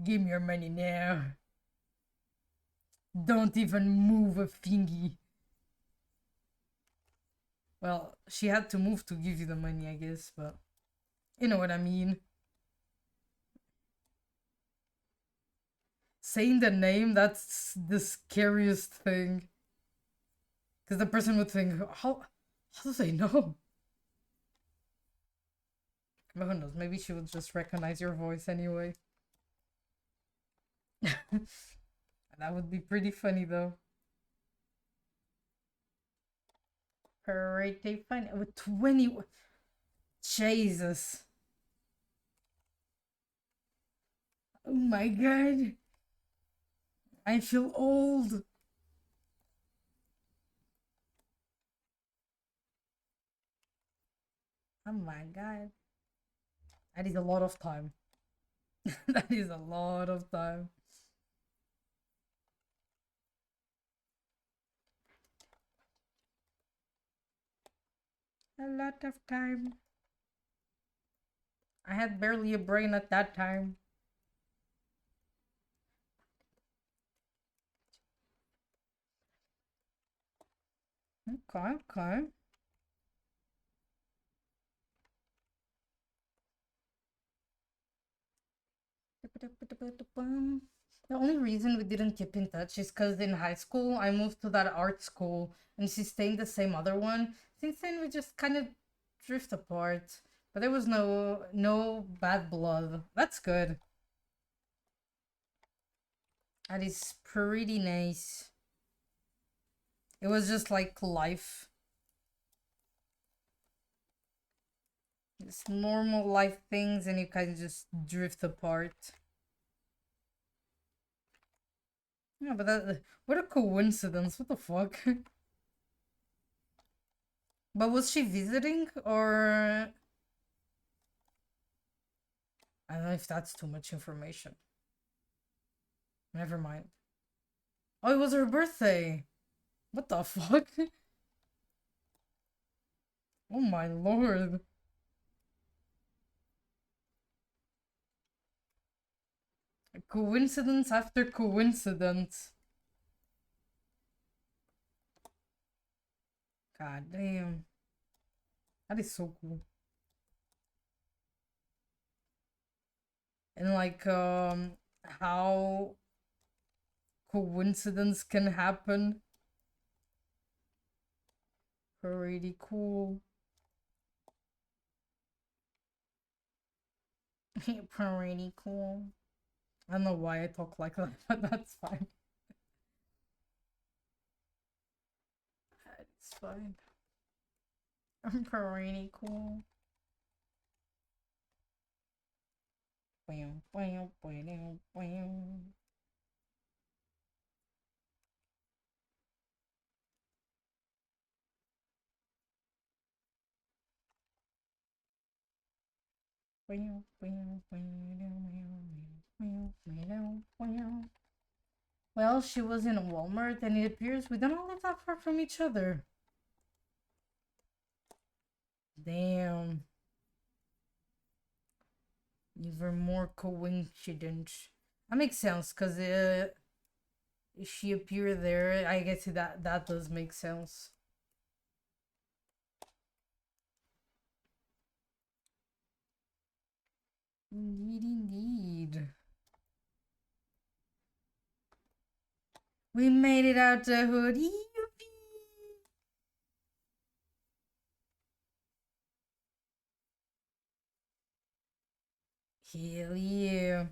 Give me your money now. Don't even move a fingy. Well, she had to move to give you the money, I guess, but you know what I mean. Saying the name, that's the scariest thing. Because the person would think, how do they know? But who knows, maybe she would just recognize your voice anyway. That would be pretty funny though. Pretty funny. With 20. Jesus. Oh my god. I feel old. Oh my god. That is a lot of time. That is a lot of time. A lot of time. I had barely a brain at that time. Okay, okay. The only reason we didn't keep in touch is because in high school I moved to that art school and she stayed in the same other one. Since then we just kind of drift apart. But there was no bad blood. That's good. That is pretty nice. It was just like life. It's normal life things and you kind of just drift apart. Yeah, but what a coincidence. What the fuck? But was she visiting or I don't know if that's too much information. Never mind. Oh, it was her birthday. What the fuck? Oh my lord. Coincidence after coincidence. God damn. That is so cool. And like how coincidence can happen. Pretty cool. Pretty cool. I don't know why I talk like that, but that's fine. It's fine. I'm pretty cool. Well, she was in a Walmart and it appears we don't all live that far from each other. Damn. Even more coincidence. That makes sense because she appeared there. I guess that does make sense. Indeed, indeed. We made it out the hood. Yippee! Hell yeah.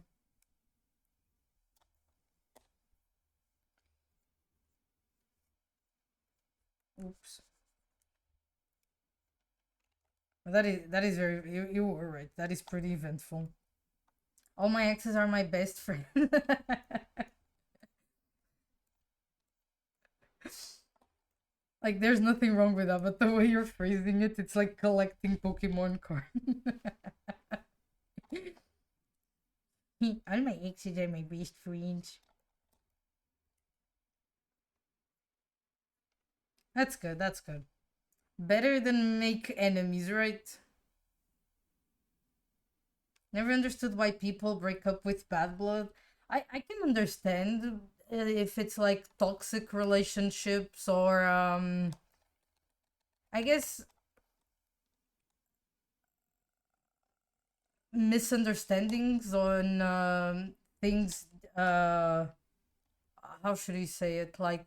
Oops. That is very you were right. That is pretty eventful. All my exes are my best friend. Like there's nothing wrong with that, but the way you're phrasing it, it's like collecting Pokemon cards. All my exes are my best friends. That's good, that's good. Better than make enemies, right? Never understood why people break up with bad blood. I can understand if it's like toxic relationships or I guess misunderstandings on things. How should you say it? Uh,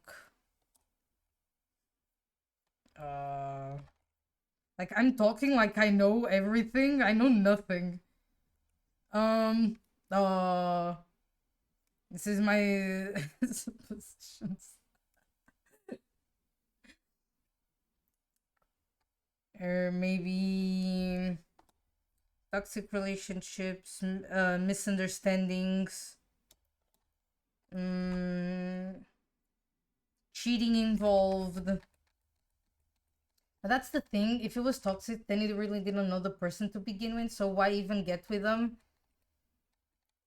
like I'm talking like I know everything. I know nothing. Um. Uh. This is my suppositions. Or maybe toxic relationships, misunderstandings, mm, cheating involved. But that's the thing. If it was toxic, then you really didn't know the person to begin with. So why even get with them?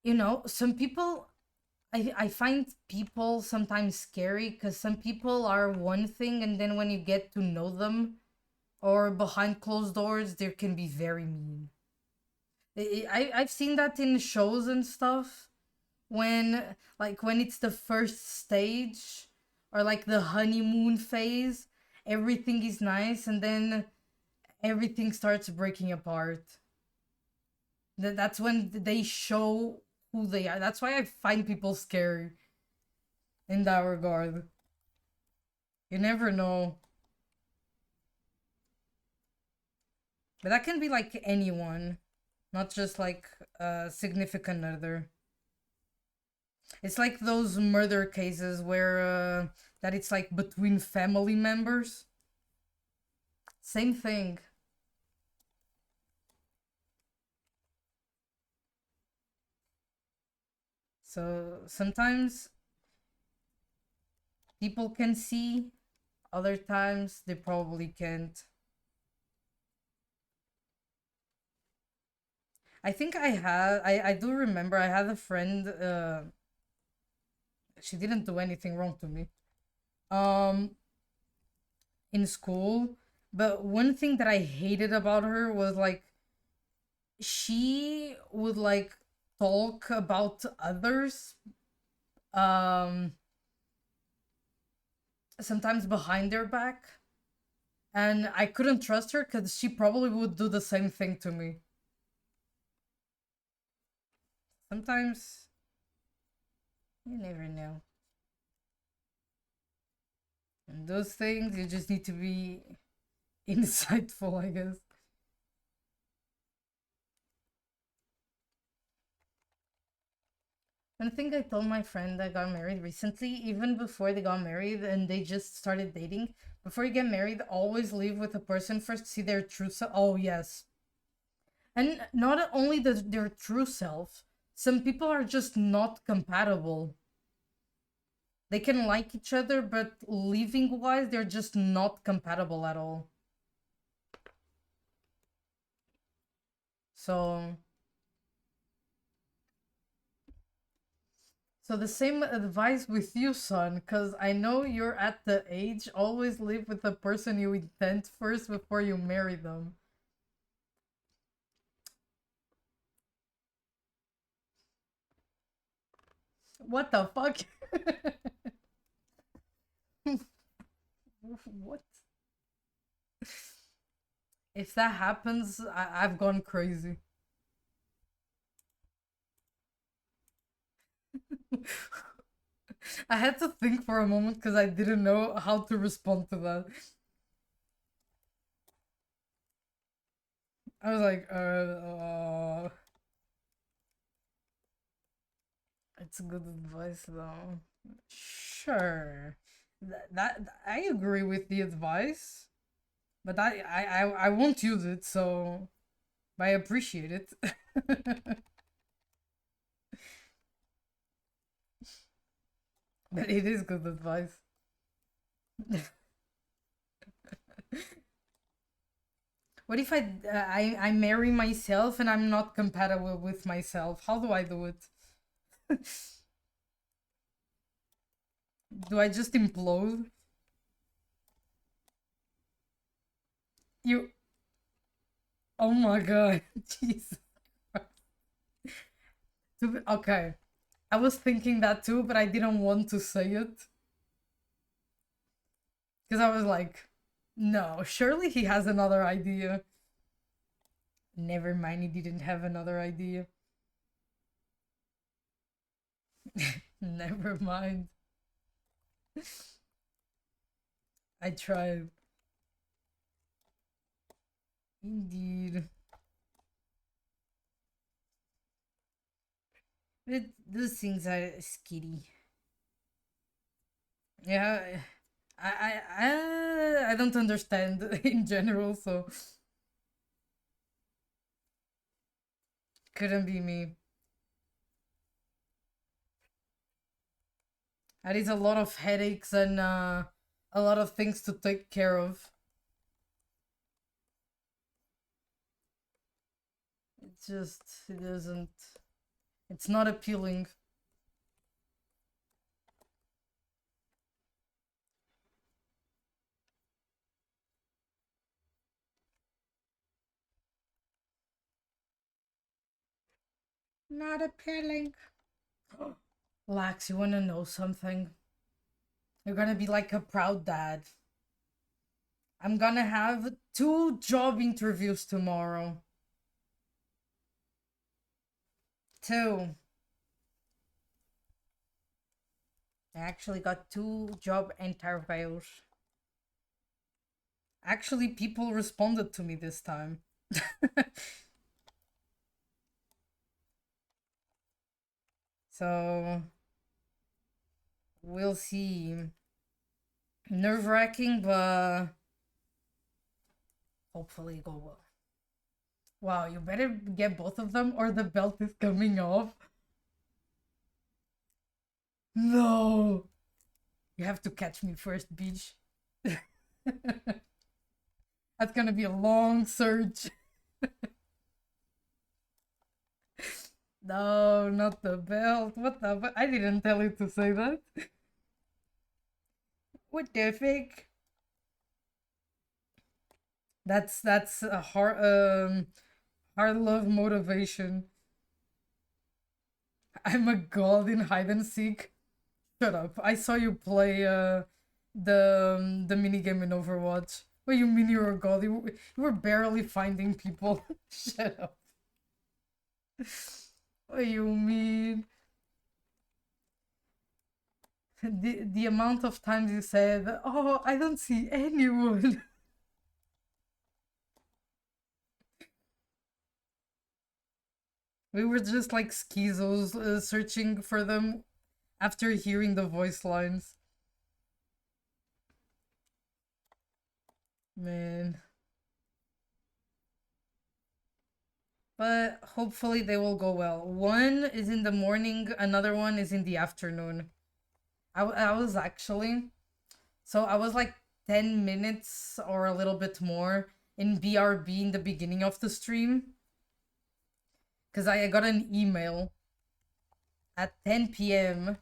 You know, some people. I find people sometimes scary because some people are one thing, and then when you get to know them, or behind closed doors, they can be very mean. I've seen that in shows and stuff when when it's the first stage or like the honeymoon phase, everything is nice and then everything starts breaking apart. That's when they show who they are. That's why I find people scary in that regard. You never know. But that can be like anyone, not just like a significant other. It's like those murder cases where that it's like between family members. Same thing. So sometimes people can see, other times they probably can't. I think I do remember I had a friend she didn't do anything wrong to me. Um in school, but one thing that I hated about her was like she would like talk about others um sometimes behind their back, and I couldn't trust her because she probably would do the same thing to me. Sometimes you never know. And those things you just need to be insightful, I guess. And I think I told my friend that got married recently, even before they got married and they just started dating. Before you get married, always live with a person first, see their true self. Oh, yes. And not only their true self, some people are just not compatible. They can like each other, but living wise, they're just not compatible at all. So, so the same advice with you, son, because I know you're at the age, always live with the person you intend first before you marry them. What the fuck? What? If that happens, I've gone crazy. I had to think for a moment because I didn't know how to respond to that. I was like, it's good advice though. Sure. That I agree with the advice, but I won't use it, so I appreciate it. But it is good advice. What if I marry myself and I'm not compatible with myself? How do I do it? Do I just implode? You. Oh my god. Jesus. Okay. I was thinking that too, but I didn't want to say it. Because I was like, No, surely he has another idea. Never mind, he didn't have another idea. Never mind. I tried. Indeed. But those things are skitty. Yeah, I don't understand in general, so couldn't be me. That is a lot of headaches and a lot of things to take care of. It doesn't. It's not appealing. Not appealing. Lax, you wanna know something? You're gonna be like a proud dad. I'm gonna have 2 job interviews tomorrow. 2. I actually got 2 job interviews. Actually, people responded to me this time. So, we'll see. Nerve wracking, but hopefully go well. Wow, you better get both of them or the belt is coming off. No! You have to catch me first, Beach. That's gonna be a long search. No, not the belt. What the? I didn't tell you to say that. What the fuck? That's a hard love motivation. I'm a god in hide and seek. Shut up. I saw you play the minigame in Overwatch. What do you mean you're a god? You were barely finding people. Shut up. What do you mean? The amount of times you said, "Oh, I don't see anyone." We were just like schizos searching for them after hearing the voice lines. Man. But hopefully they will go well. One is in the morning, another one is in the afternoon. I was actually. So I was like 10 minutes or a little bit more in BRB in the beginning of the stream. Because I got an email at 10 p.m.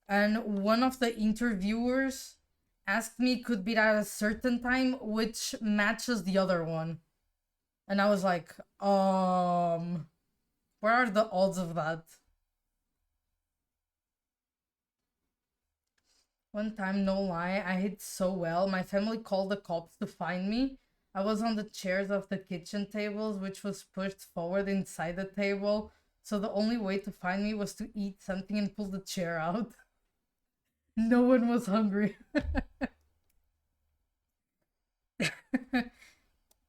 and one of the interviewers asked me could be at a certain time which matches the other one. And I was like, where are the odds of that? One time, no lie, I hid so well. My family called the cops to find me. I was on the chairs of the kitchen tables, which was pushed forward inside the table. So the only way to find me was to eat something and pull the chair out. No one was hungry.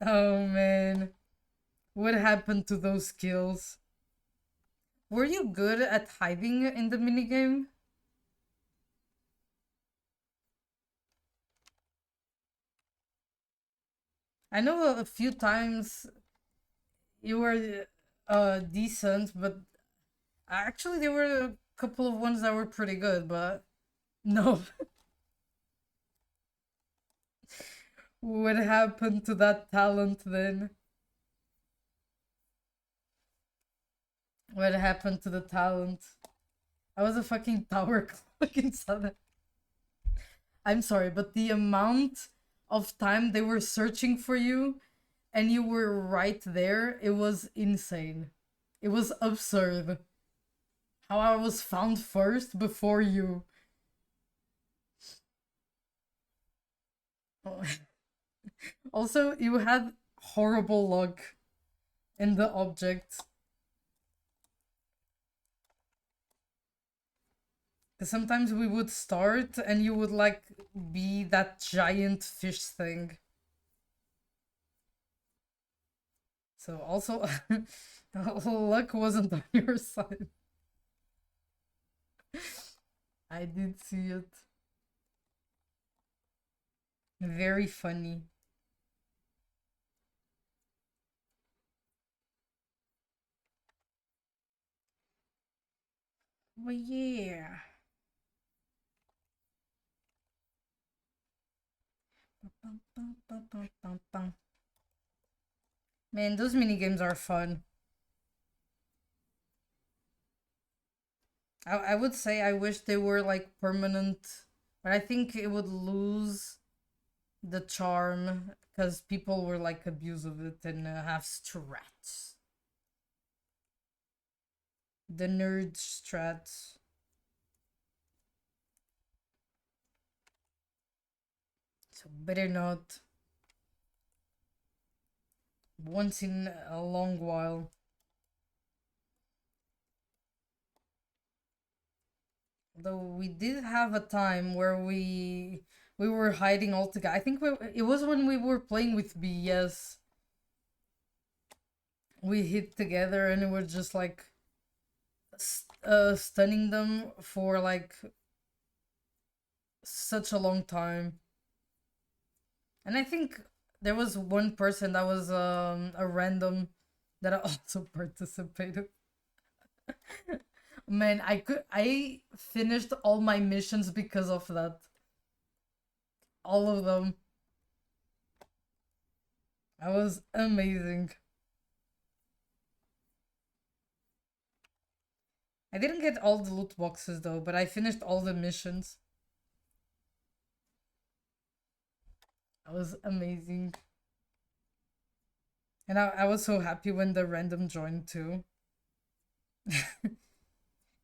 Oh man. What happened to those skills? Were you good at hiding in the minigame? I know a few times you were decent, but actually there were a couple of ones that were pretty good, but no. What happened to that talent then? What happened to the talent? I was a fucking tower clock inside. I'm sorry, but the amount of time they were searching for you and you were right there, it was insane. It was absurd. How I was found first before you. Also, you had horrible luck in the object. 'Cause sometimes we would start and you would like be that giant fish thing. So also luck wasn't on your side. I did see it. Very funny. But yeah. Man, those mini games are fun. I would say I wish they were like permanent, but I think it would lose the charm because people were like abuse of it and have strats. The nerd strats. So better not. Once in a long while. Though we did have a time where we were hiding all together. I think it was when we were playing with BS. We hid together and it was just like stunning them for like such a long time. And I think there was one person that was a random that I also participated. Man, I finished all my missions because of that. All of them. That was amazing. I didn't get all the loot boxes though, but I finished all the missions. That was amazing. And I was so happy when the random joined too.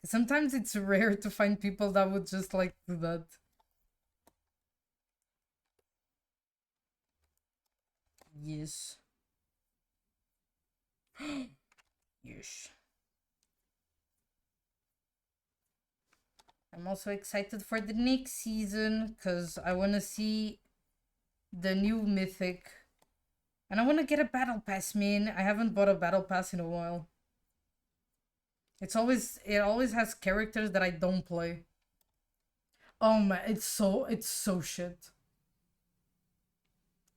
Sometimes it's rare to find people that would just like do that. Yes. Yes. I'm also excited for the next season because I want to see the new mythic. And I want to get a battle pass, man. I haven't bought a battle pass in a while. It always has characters that I don't play. Oh man, it's so shit.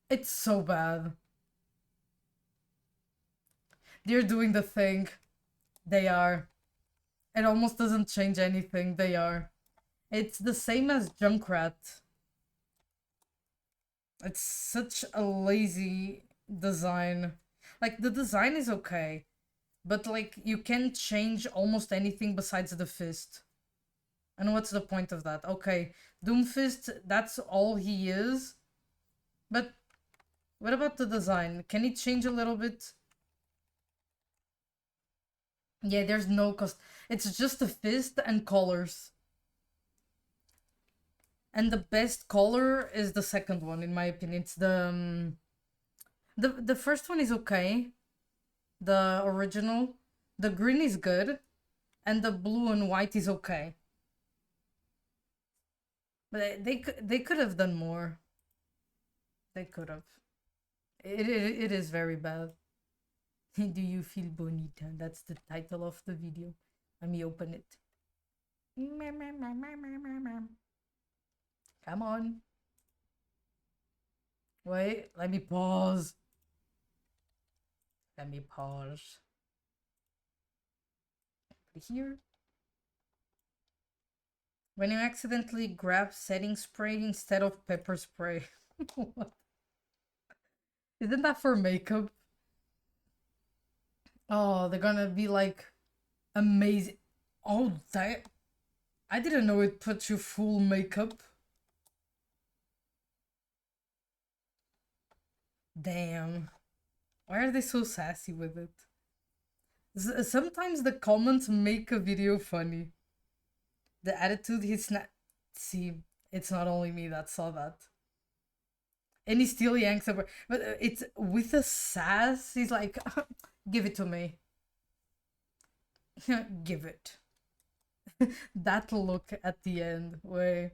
It's so bad. They're doing the thing. They are. It almost doesn't change anything. They are. It's the same as Junkrat. It's such a lazy design. Like the design is okay, but like you can change almost anything besides the fist. And what's the point of that? Okay, Doomfist, that's all he is. But what about the design? Can it change a little bit? Yeah, there's no cost. It's just a fist and colors. And the best color is the second one, in my opinion. It's the first one is okay. The original. The green is good. And the blue and white is okay. But they could have done more. They could have. It is very bad. Do you feel bonita? That's the title of the video. Let me open it. Come on. Wait, let me pause. Let me pause. Here. When you accidentally grab setting spray instead of pepper spray. What? Isn't that for makeup? Oh, they're gonna be like amazing. Oh, that. I didn't know it put you full makeup. Damn. Why are they so sassy with it? Sometimes the comments make a video funny. The attitude he's not. See, it's not only me that saw that. And he still yanks over, but it's with a sass. He's like, "Give it to me, give it." That look at the end, where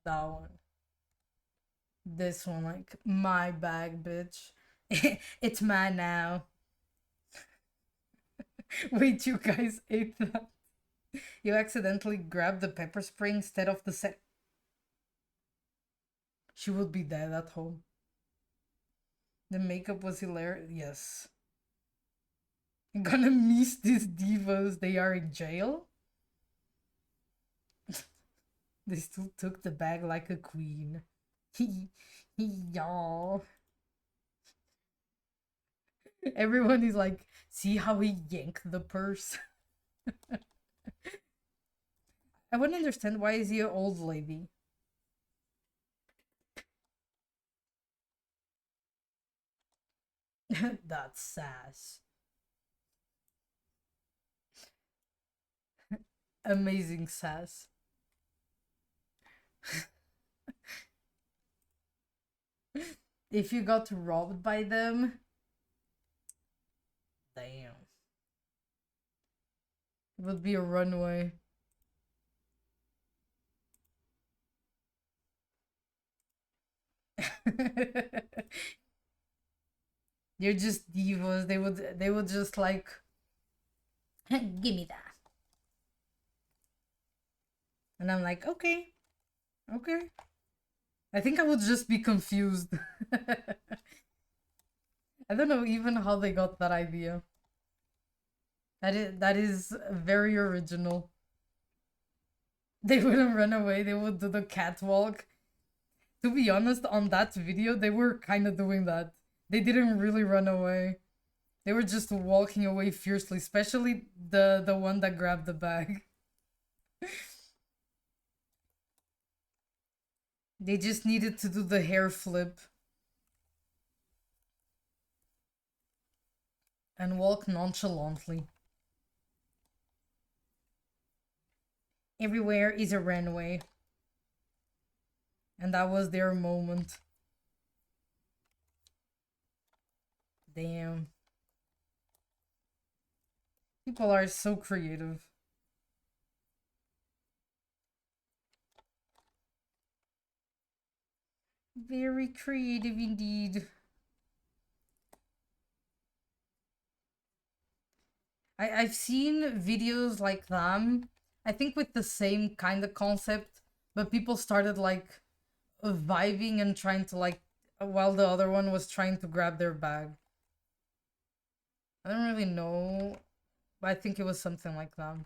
that one, this one, like my bag, bitch. It's mine now. Wait, you guys ate that? You accidentally grabbed the pepper spray instead of the set. She would be dead at home. The makeup was hilarious. Yes. I'm gonna miss these divas. They are in jail. They still took the bag like a queen. Y'all. Everyone is like, see how he yanked the purse? I wouldn't understand, why is he an old lady? That's sass. Amazing sass. If you got robbed by them, damn. It would be a runway. They're just divas. They would just like, give me that. And I'm like, okay. Okay. I think I would just be confused. I don't know even how they got that idea. That is very original. They wouldn't run away, they would do the catwalk. To be honest, on that video, they were kind of doing that. They didn't really run away. They were just walking away fiercely, especially the one that grabbed the bag. They just needed to do the hair flip and walk nonchalantly. Everywhere is a runway. And that was their moment. Damn. People are so creative. Very creative indeed. I've seen videos like them, I think with the same kind of concept, but people started like vibing and trying to like, while the other one was trying to grab their bag. I don't really know, but I think it was something like that.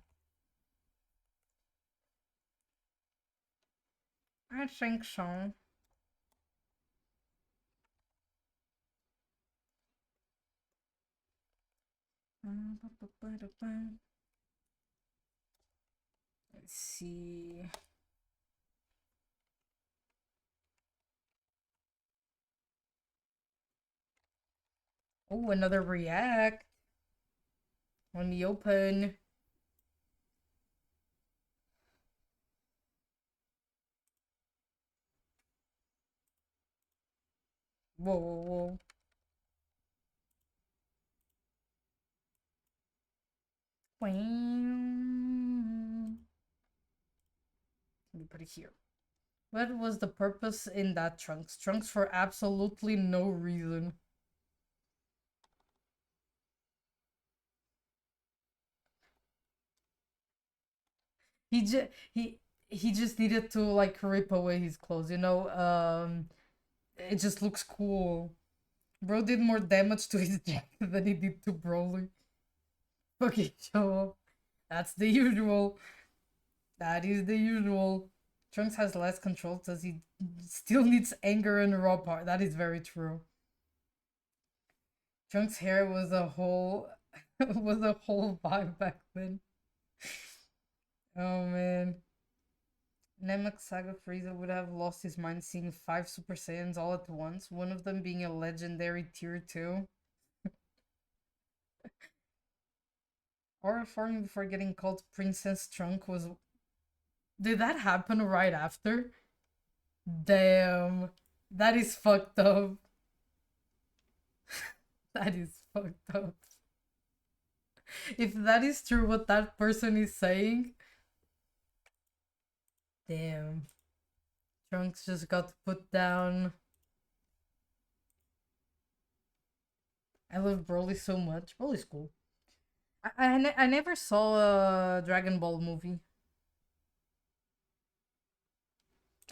I think so. Let's see. Oh, another react. Let me open. Whoa, whoa, whoa. Let me put it here. What was the purpose in that trunks? Trunks for absolutely no reason. He just he just needed to like rip away his clothes, you know? It just looks cool. Bro did more damage to his jacket than he did to Broly. Okay, show off. That's the usual. That is the usual. Trunks has less control because he still needs anger and raw power. That is very true. Trunks' hair was a whole was a whole vibe back then. Oh man. Namek Saga Frieza would have lost his mind seeing 5 Super Saiyans all at once, one of them being a legendary tier 2. Or forming before getting called Princess Trunk was... Did that happen right after? Damn. That is fucked up. That is fucked up. If that is true, what that person is saying, damn. Trunks just got put down. I love Broly so much. Broly's cool. I never saw a Dragon Ball movie.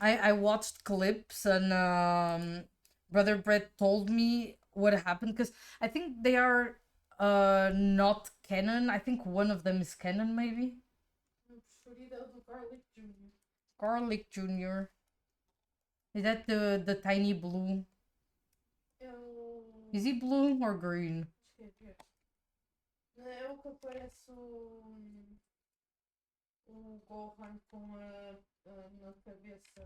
I watched clips and Brother Brett told me what happened because I think they are not canon. I think one of them is canon maybe. O preferido é o do Garlic Jr. Garlic Jr. Is that the tiny blue? É o. Is he blue or green? Acho que é verde. Não é o que aparece o Gohan com na cabeça.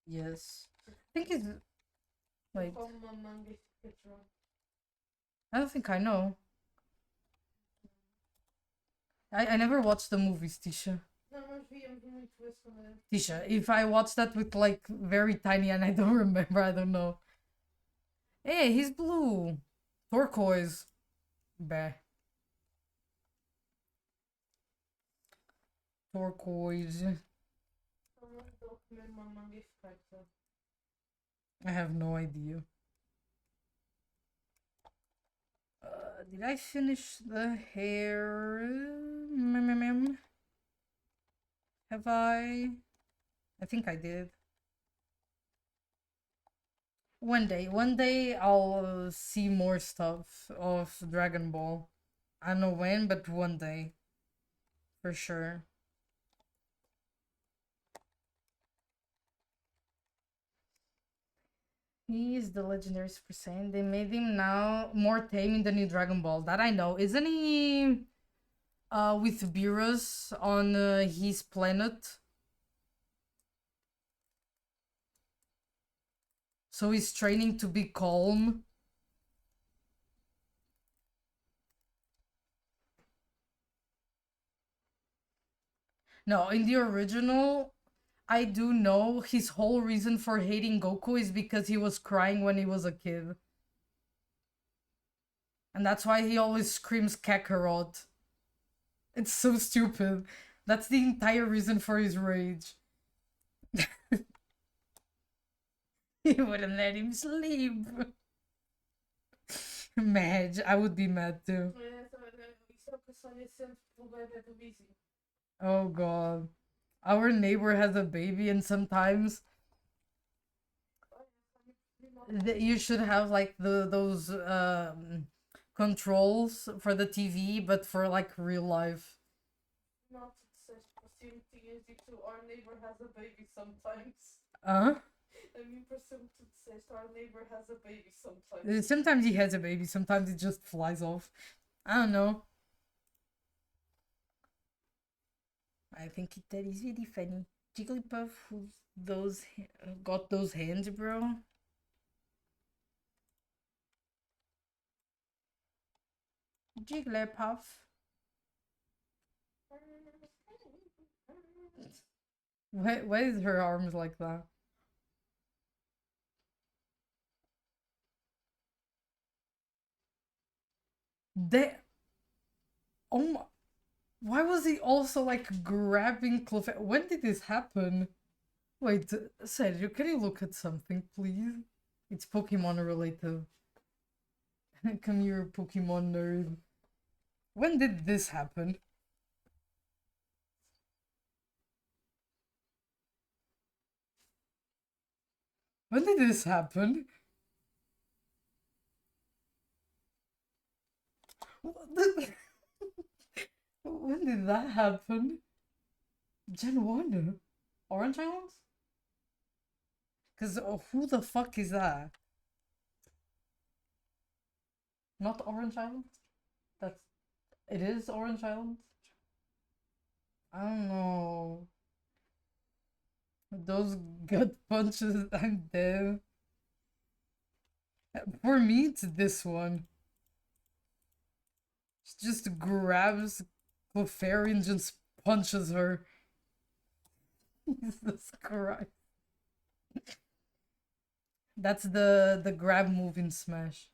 Yes. I think it's wait. Com uma manga e fica drunk. I don't think I know. I never watched the movies, Tisha. Não, nós víamos muito isso quando era. Tisha, if I watched that with like very tiny and I don't remember, I don't know. Hey, he's blue. Turquoise. Bah. Turquoise. Só mandou comer uma manga e ficar drunk. I have no idea. Did I finish the hair? Have I? I think I did. One day I'll see more stuff of Dragon Ball. I don't know when, but one day. For sure. He is the legendary Super Saiyan. They made him now more tame in the new Dragon Ball. That I know. Isn't he with Beerus on his planet? So he's training to be calm. No, in the original, I do know his whole reason for hating Goku is because he was crying when he was a kid. And that's why he always screams Kakarot. It's so stupid. That's the entire reason for his rage. He wouldn't let him sleep. Mad. I would be mad too. Isso é o que a Sónia sente pelo bebê do Bizzy. Oh god. Our neighbor has a baby and sometimes you should have like those controls for the TV but for like real life. Não, tu disseste parecia-me que tinhas dito our neighbor has a baby sometimes. Uh? A mim pareceu-me que tu disseste our neighbor has a baby sometimes. Sometimes he has a baby, sometimes it just flies off. I don't know. I think that is really funny. Jigglypuff, who's those got those hands, bro? Jigglypuff. Why is her arms like that? They. Oh my. Why was he also like grabbing Clef? When did this happen? Wait, Sergio, can you look at something, please? It's Pokemon related. Come here, Pokemon nerd. When did this happen? When did this happen? When did that happen? Gen 1? Orange Islands? Because who the fuck is that? Not Orange Islands? That's. It is Orange Islands? I don't know. Those gut punches, I'm dead. For me, it's this one. She just grabs Clefairy and just punches her. Jesus Christ. That's the grab move in Smash.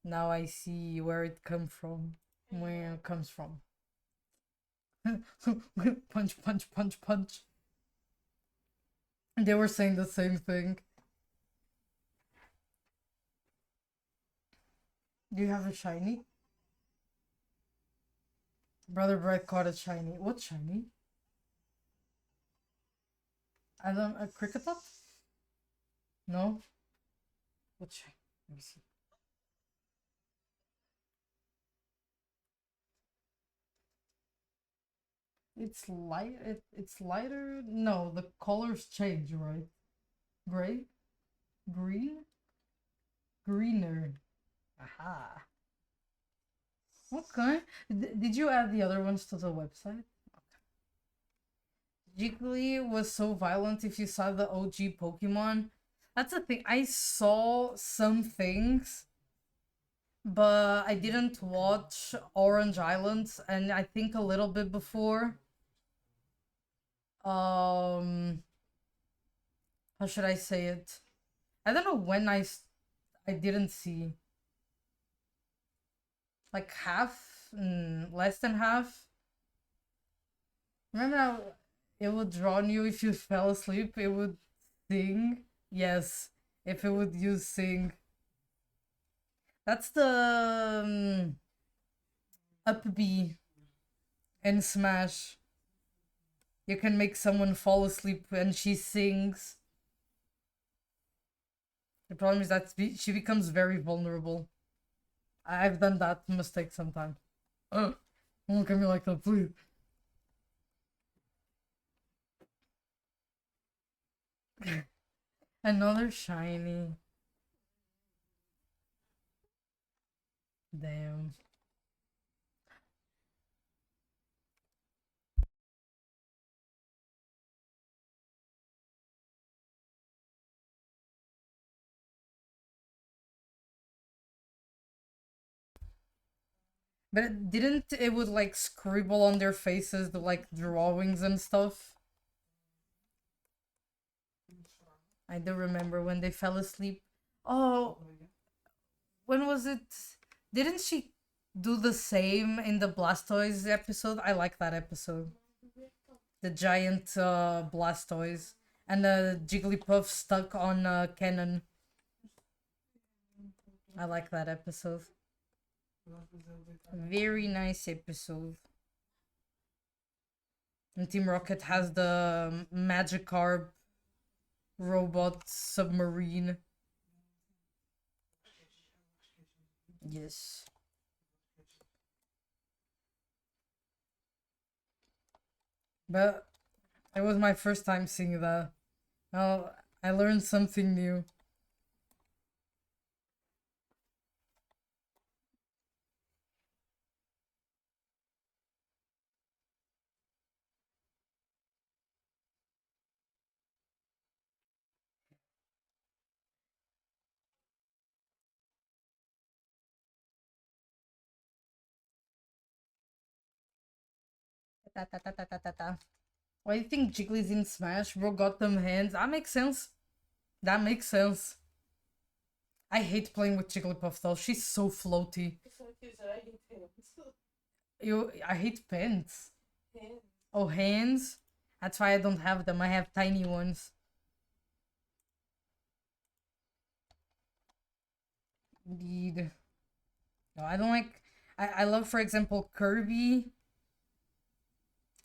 Now I see where it comes from. Where it comes from. Punch, punch, punch, punch. They were saying the same thing. Do you have a shiny? Brother Bright caught a shiny. What shiny? I don't. A Cricketot? No? What shiny? Let me see. It's light. It's lighter. No, the colors change, right? Gray, green, greener. Aha. Okay. Did you add the other ones to the website? Jiggly was so violent if you saw the OG Pokemon. That's the thing. I saw some things, but I didn't watch Orange Island, and I think a little bit before. How should I say it? I don't know when I didn't see. Like half, less than half. Remember how it would draw on you if you fell asleep? It would sing. Yes, if it would use sing. That's the up B in Smash. You can make someone fall asleep and she sings. The problem is that she becomes very vulnerable. I've done that mistake sometimes. Don't look at me like that, please. Another shiny. Damn. But didn't it would like scribble on their faces the like drawings and stuff? I do remember when they fell asleep. Oh, when was it? Didn't she do the same in the Blastoise episode? I like that episode. The giant Blastoise and the Jigglypuff stuck on cannon. I like that episode. Very nice episode. And Team Rocket has the Magikarp robot submarine. Yes. But it was my first time seeing that. Well, I learned something new. Ta, ta, ta, ta, ta, ta, ta. Why do you think Jiggly's in Smash? Bro got them hands. That makes sense. That makes sense. I hate playing with Jigglypuff though. She's so floaty. I hate pens. Oh, hands? That's why I don't have them. I have tiny ones. Indeed. No, I don't like. I love, for example, Kirby.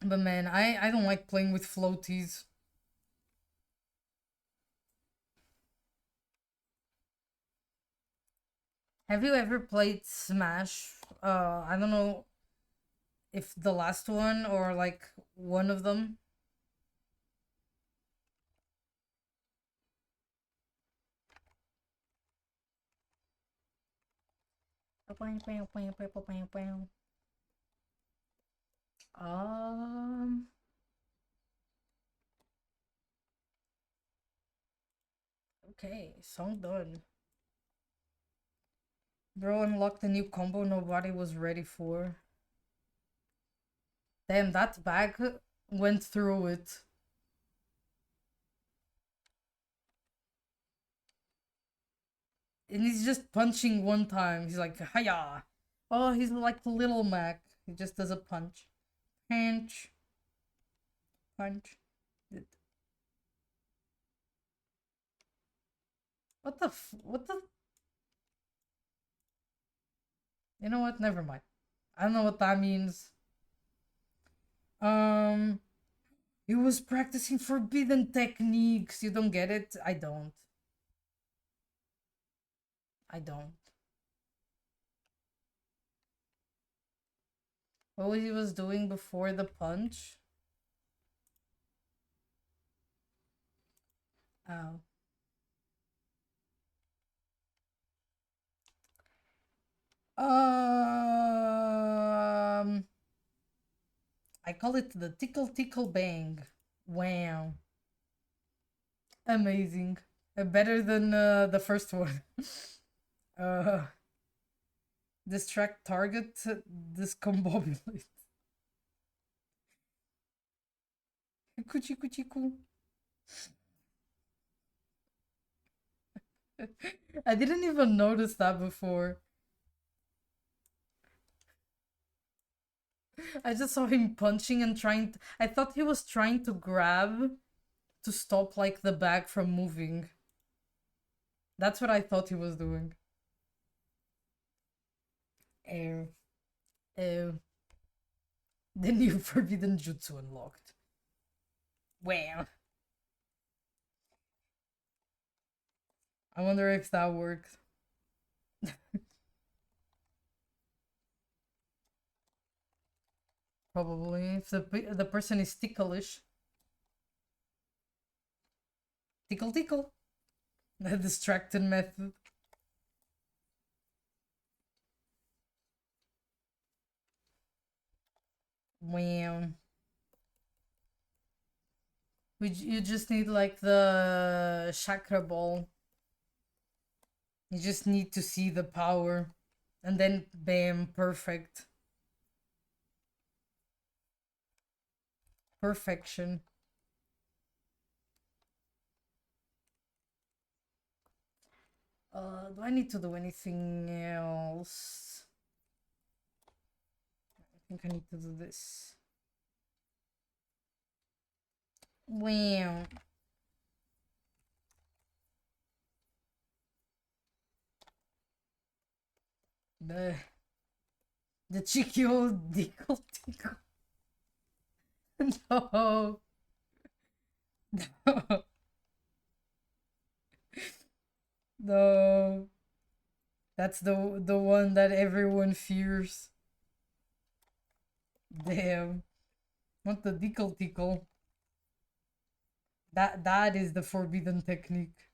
But man, I don't like playing with floaties. Have you ever played Smash? I don't know if the last one or like one of them. Um, okay, song done. Bro unlocked a new combo nobody was ready for. Damn, that bag went through it. And he's just punching one time. He's like, hiya. Oh, he's like Little Mac. He just does a punch. Punch. Punch. What the? You know what? Never mind. I don't know what that means. Um, he was practicing forbidden techniques. You don't get it? I don't. I don't. What he was doing before the punch? Oh. I call it the tickle tickle bang. Wow. Amazing. Better than the first one. uh, distract target, discombobulate. Cuchi cuchi cu. I didn't even notice that before. I just saw him punching and trying to, I thought he was trying to grab to stop like the bag from moving. That's what I thought he was doing. Oh. Oh. The new forbidden jutsu unlocked. Wow. I wonder if that works. Probably. If the person is ticklish. Tickle tickle. The distracted method. Wow. You just need like the chakra ball. You just need to see the power. And then bam, perfect. Perfection. Do I need to do anything else? I think I need to do this. Wow. The cheeky old dickle tickle. No. No. No. That's the one that everyone fears. Damn. Not the dickle tickle. That is the forbidden technique.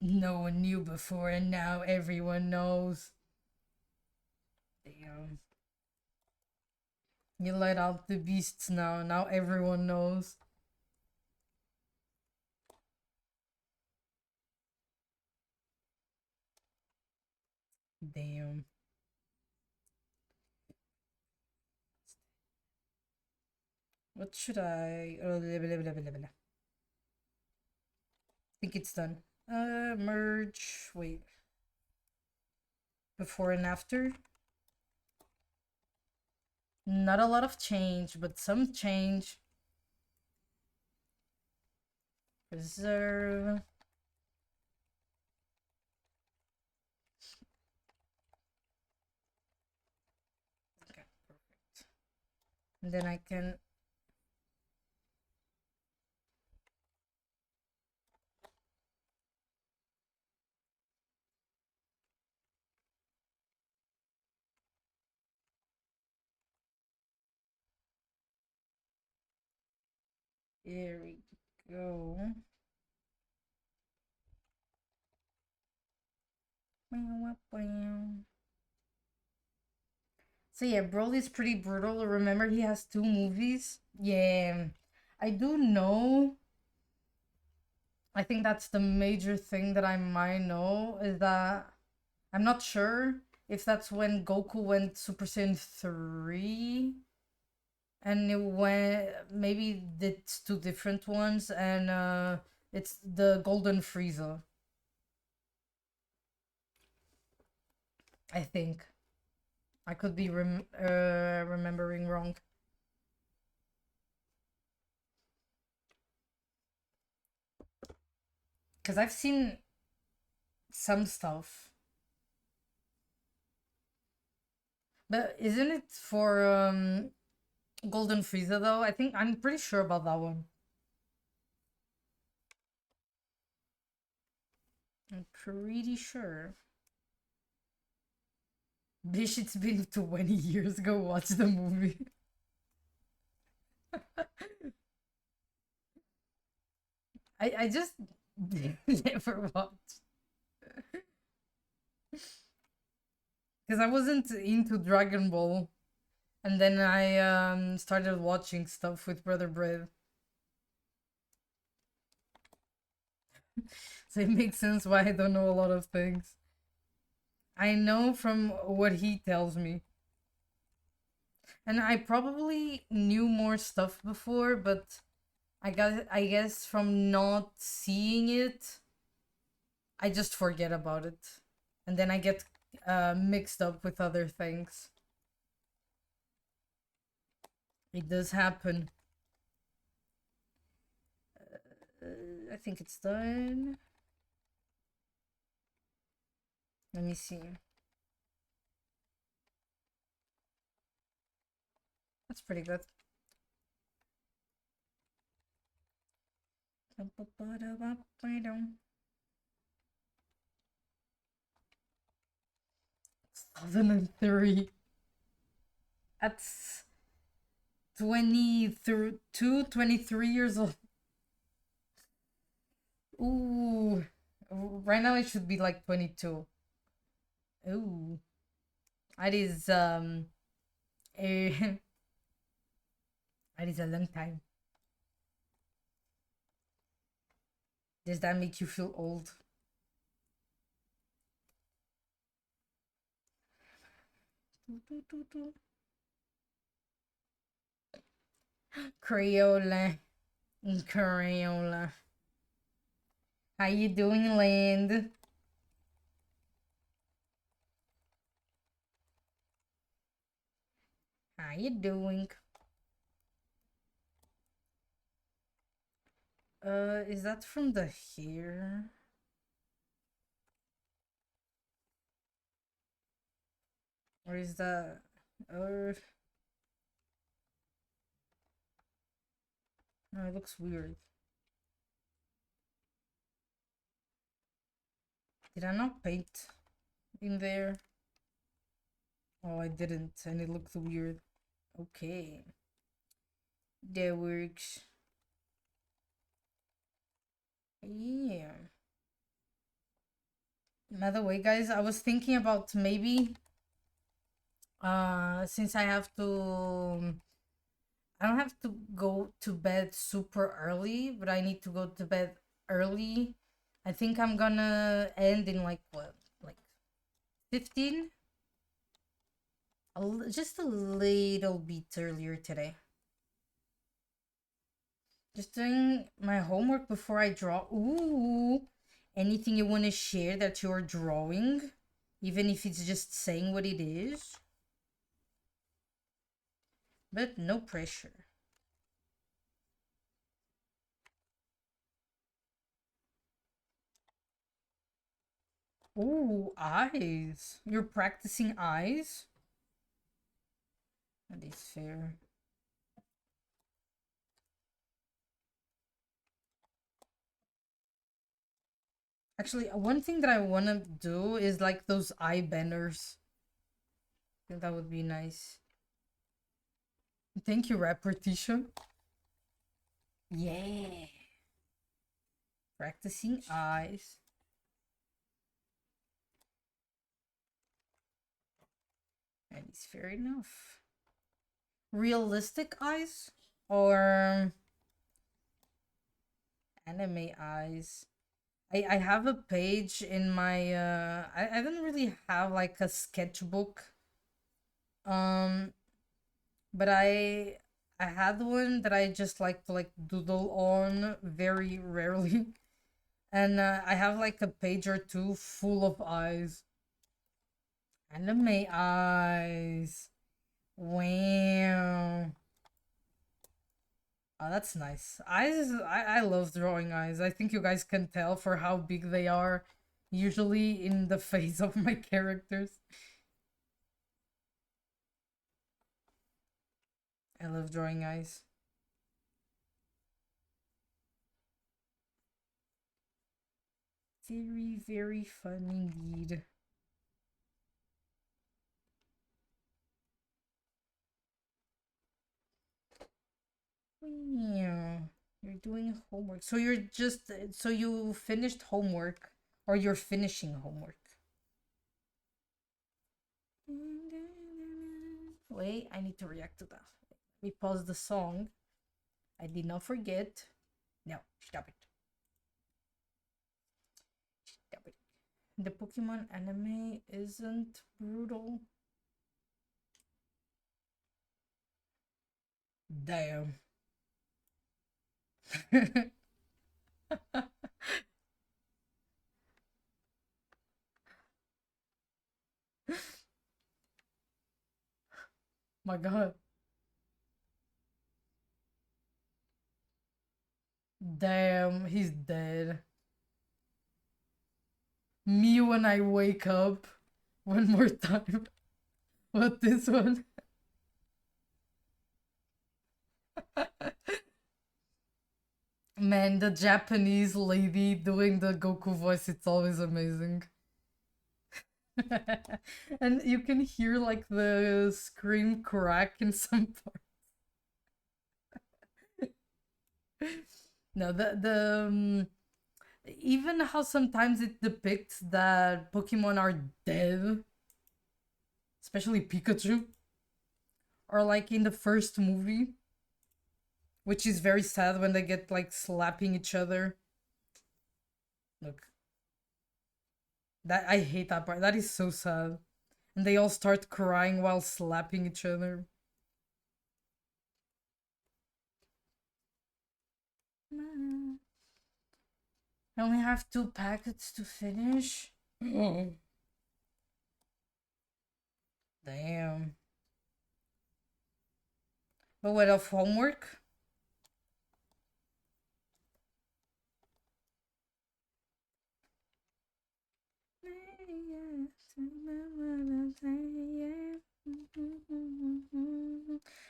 No one knew before and now everyone knows. Damn. You let out the beasts now. Now everyone knows. Damn. What should I... Oh, blah, blah, blah, blah, blah. I think it's done. Merge. Wait. Before and after. Not a lot of change, but some change. Preserve. Okay, perfect. And then I can... Here we go. So yeah, Broly's pretty brutal. Remember, he has two movies. Yeah, I do know. I think that's the major thing that I might know is that I'm not sure if that's when Goku went Super Saiyan 3 and it went maybe it's two different ones and it's the Golden Frieza. I think. I could be remembering wrong. Because I've seen some stuff. But isn't it for Golden Frieza though? I think I'm pretty sure about that one. I'm pretty sure. Bish, it's been 20 years. Go watch the movie. I just never watched. Because I wasn't into Dragon Ball. And then I started watching stuff with Brother Brave. So it makes sense why I don't know a lot of things. I know from what he tells me. And I probably knew more stuff before, but I guess from not seeing it, I just forget about it. And then I get mixed up with other things. It does happen. I think it's done. Let me see. That's pretty good. 2003. That's 23 years old. Ooh. Right now it should be like 22. Ooh. That is a that is a long time. Does that make you feel old? Crayola. Crayola. How you doing, Land? How you doing? Is that from the hair? Or is that... Or... No, it looks weird. Did I not paint in there? Oh, I didn't, and it looked weird. Okay. That works. Yeah. By the way, guys, I was thinking about maybe... since I have to... I don't have to go to bed super early, but I need to go to bed early. I think I'm gonna end in like what? Like 15? Just a little bit earlier today. Just doing my homework before I draw. Ooh! Anything you want to share that you're drawing? Even if it's just saying what it is? But no pressure. Ooh, eyes. You're practicing eyes? That is fair. Actually, one thing that I want to do is like those eye banners. I think that would be nice. Thank you, repetition. Yeah. Practicing eyes. And it's fair enough. Realistic eyes or anime eyes? I have a page in my I don't really have like a sketchbook. But I had one that I just like to like doodle on very rarely. And I have like a page or two full of eyes. Anime eyes. Wow. Oh, that's nice. Eyes, I love drawing eyes. I think you guys can tell for how big they are, usually in the face of my characters. I love drawing eyes. Very, very fun indeed. Yeah, you're doing homework. So you're just, so you finished homework, or you're finishing homework. Wait, I need to react to that. Let me pause the song. I did not forget. No, stop it. Stop it. The Pokemon anime isn't brutal. Damn. My god. Damn, he's dead. Me when I wake up. One more time. What, this one? Man, the Japanese lady doing the Goku voice, it's always amazing. And you can hear like the scream crack in some part. No, even how sometimes it depicts that Pokemon are dead, especially Pikachu, or like in the first movie, which is very sad when they get like slapping each other. Look, that I hate that part. That is so sad, and they all start crying while slapping each other. I only have 2 packets to finish. Damn. But what of homework?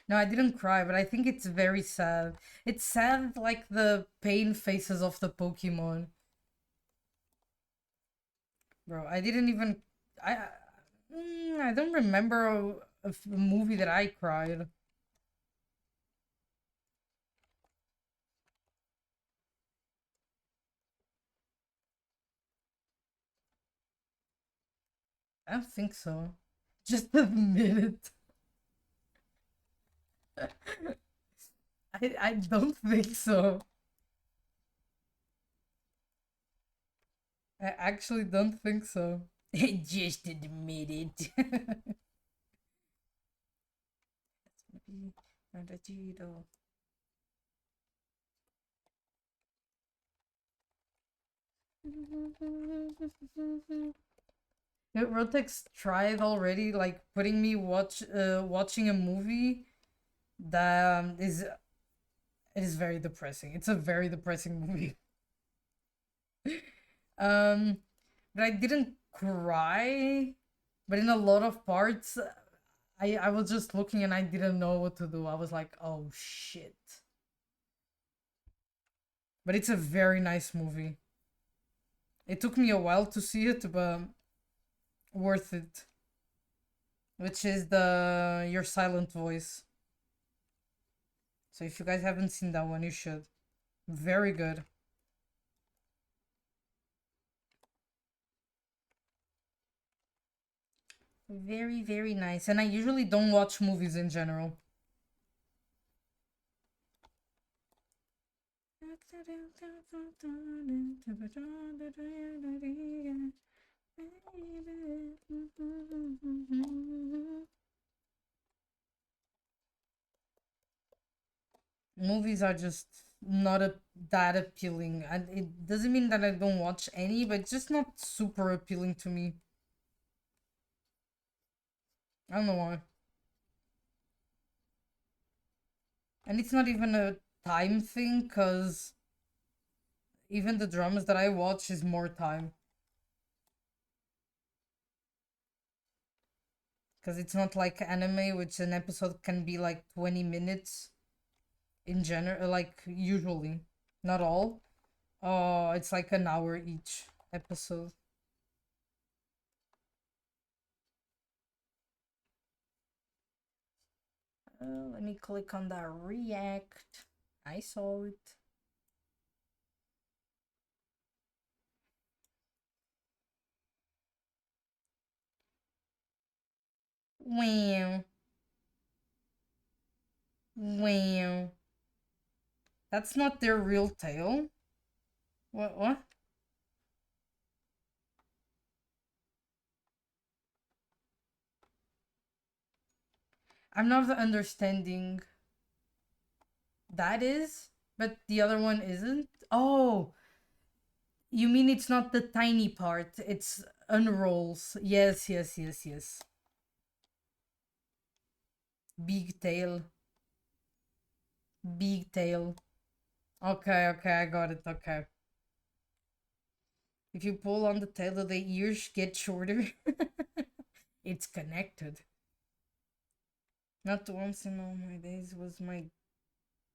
No, I didn't cry, but I think it's very sad. It's sad like the pain faces of the Pokemon. Bro, I didn't even I I don't remember a movie that I cried. I don't think so. Just admit it. I don't think so. I actually don't think so. Just admit it. Rotex tried already, like putting me watching a movie that is it is very depressing. It's a very depressing movie. um, but I didn't cry. But in a lot of parts, I was just looking and I didn't know what to do. I was like, oh shit. But it's a very nice movie. It took me a while to see it, but worth it. Which is the Your Silent Voice. So if you guys haven't seen that one, you should. Very good. Very, very nice. And I usually don't watch movies in general. Movies are just not that appealing. And it doesn't mean that I don't watch any, but it's just not super appealing to me. I don't know why. And it's not even a time thing, because even the dramas that I watch is more time. Because it's not like anime, which an episode can be like 20 minutes in general, like usually. Not all. Oh, it's like an hour each episode. Let me click on that react. I saw it. Wow. Wow. That's not their real tail. What? I'm not understanding. That is, but the other one isn't. Oh, you mean it's not the tiny part? It's unrolls. Yes, yes, yes, yes. Big tail. Big tail. Okay, okay, I got it. Okay. If you pull on the tail, the ears get shorter. It's connected. Not once in all my days was my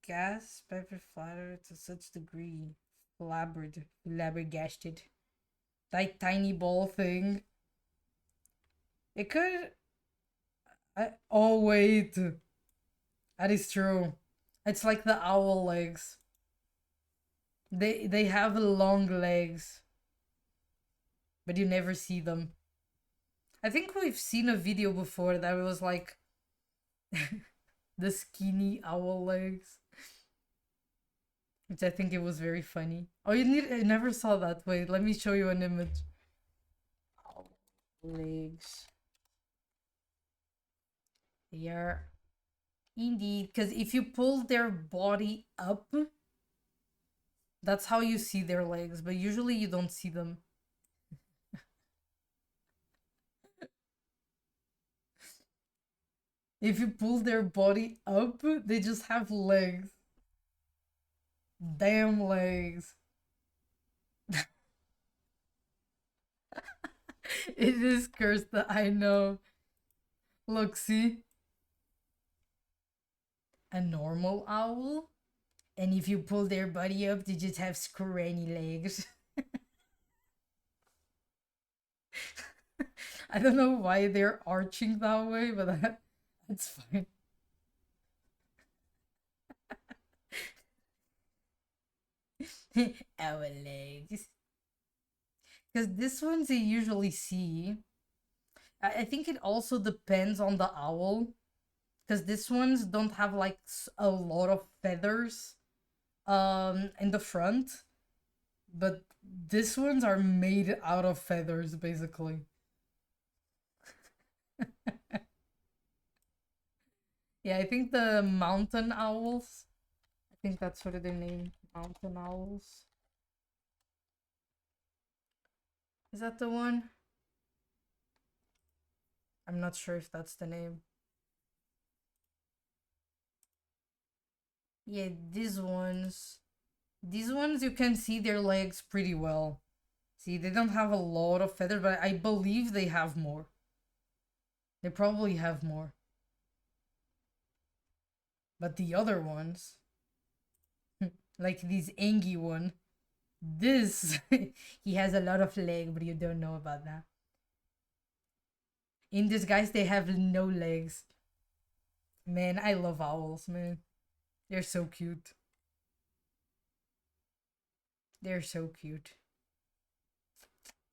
gasp ever flattered to such degree. Flabbergasted. That tiny ball thing. It could. Oh, wait. That is true. It's like the owl legs. They have long legs, but you never see them. I think we've seen a video before that was like the skinny owl legs, which I think it was very funny. Oh, I never saw that. Wait, let me show you an image. Owl legs. They are indeed, because if you pull their body up, that's how you see their legs, but usually you don't see them. If you pull their body up, they just have legs. Damn legs. It is cursed, I know. Look, see? A normal owl. And if you pull their body up, they just have scrawny legs. I don't know why they're arching that way, but that's fine. Owl legs. Because this ones you usually see. I think it also depends on the owl. Because these ones don't have like a lot of feathers in the front, but these ones are made out of feathers basically. Yeah, I think the mountain owls, I think that's what they're named, mountain owls. Is that the one? I'm not sure if that's the name. Yeah, these ones you can see their legs pretty well. See, they don't have a lot of feather, but I believe they have more. They probably have more. But the other ones, like this Angie one, this he has a lot of leg, but you don't know about that. In this guys, they have no legs. Man, I love owls, man. They're so cute. They're so cute.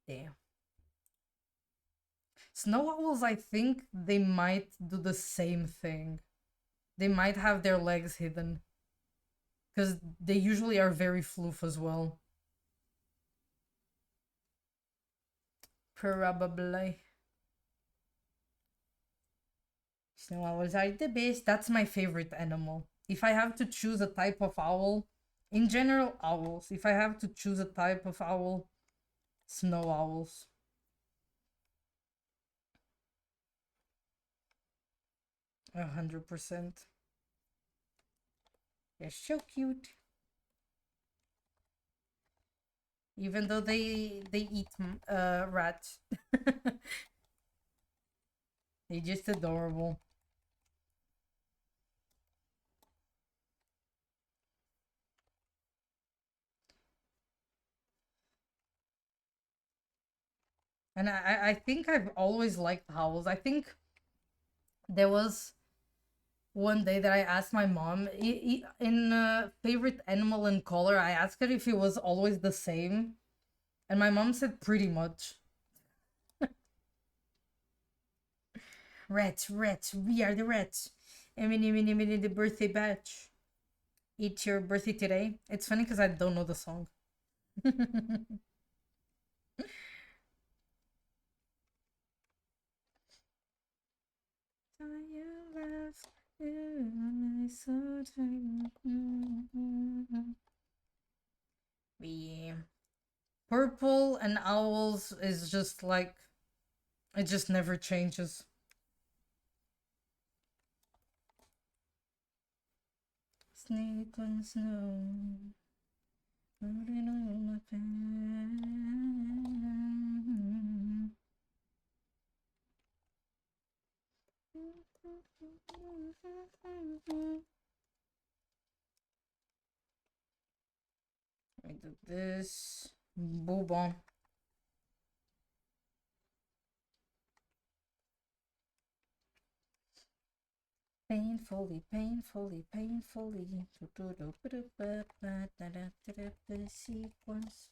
Damn. Snow owls, I think they might do the same thing. They might have their legs hidden. Because they usually are very floof as well. Probably. Snow owls are the best. That's my favorite animal. If I have to choose a type of owl, in general, owls. If I have to choose a type of owl, snow owls. 100%. They're so cute. Even though they eat rats. They're just adorable. And I think I've always liked owls. I think there was one day that I asked my mom in favorite animal and color. I asked her if it was always the same, and my mom said pretty much. Rats, rats, we are the rats. The birthday batch. It's your birthday today. It's funny because I don't know the song. Yeah. Purple and owls is just like, it just never changes. Snake on snow. Floating on my pen. Let me do this. Boobon. Painfully, painfully, painfully. The sequence.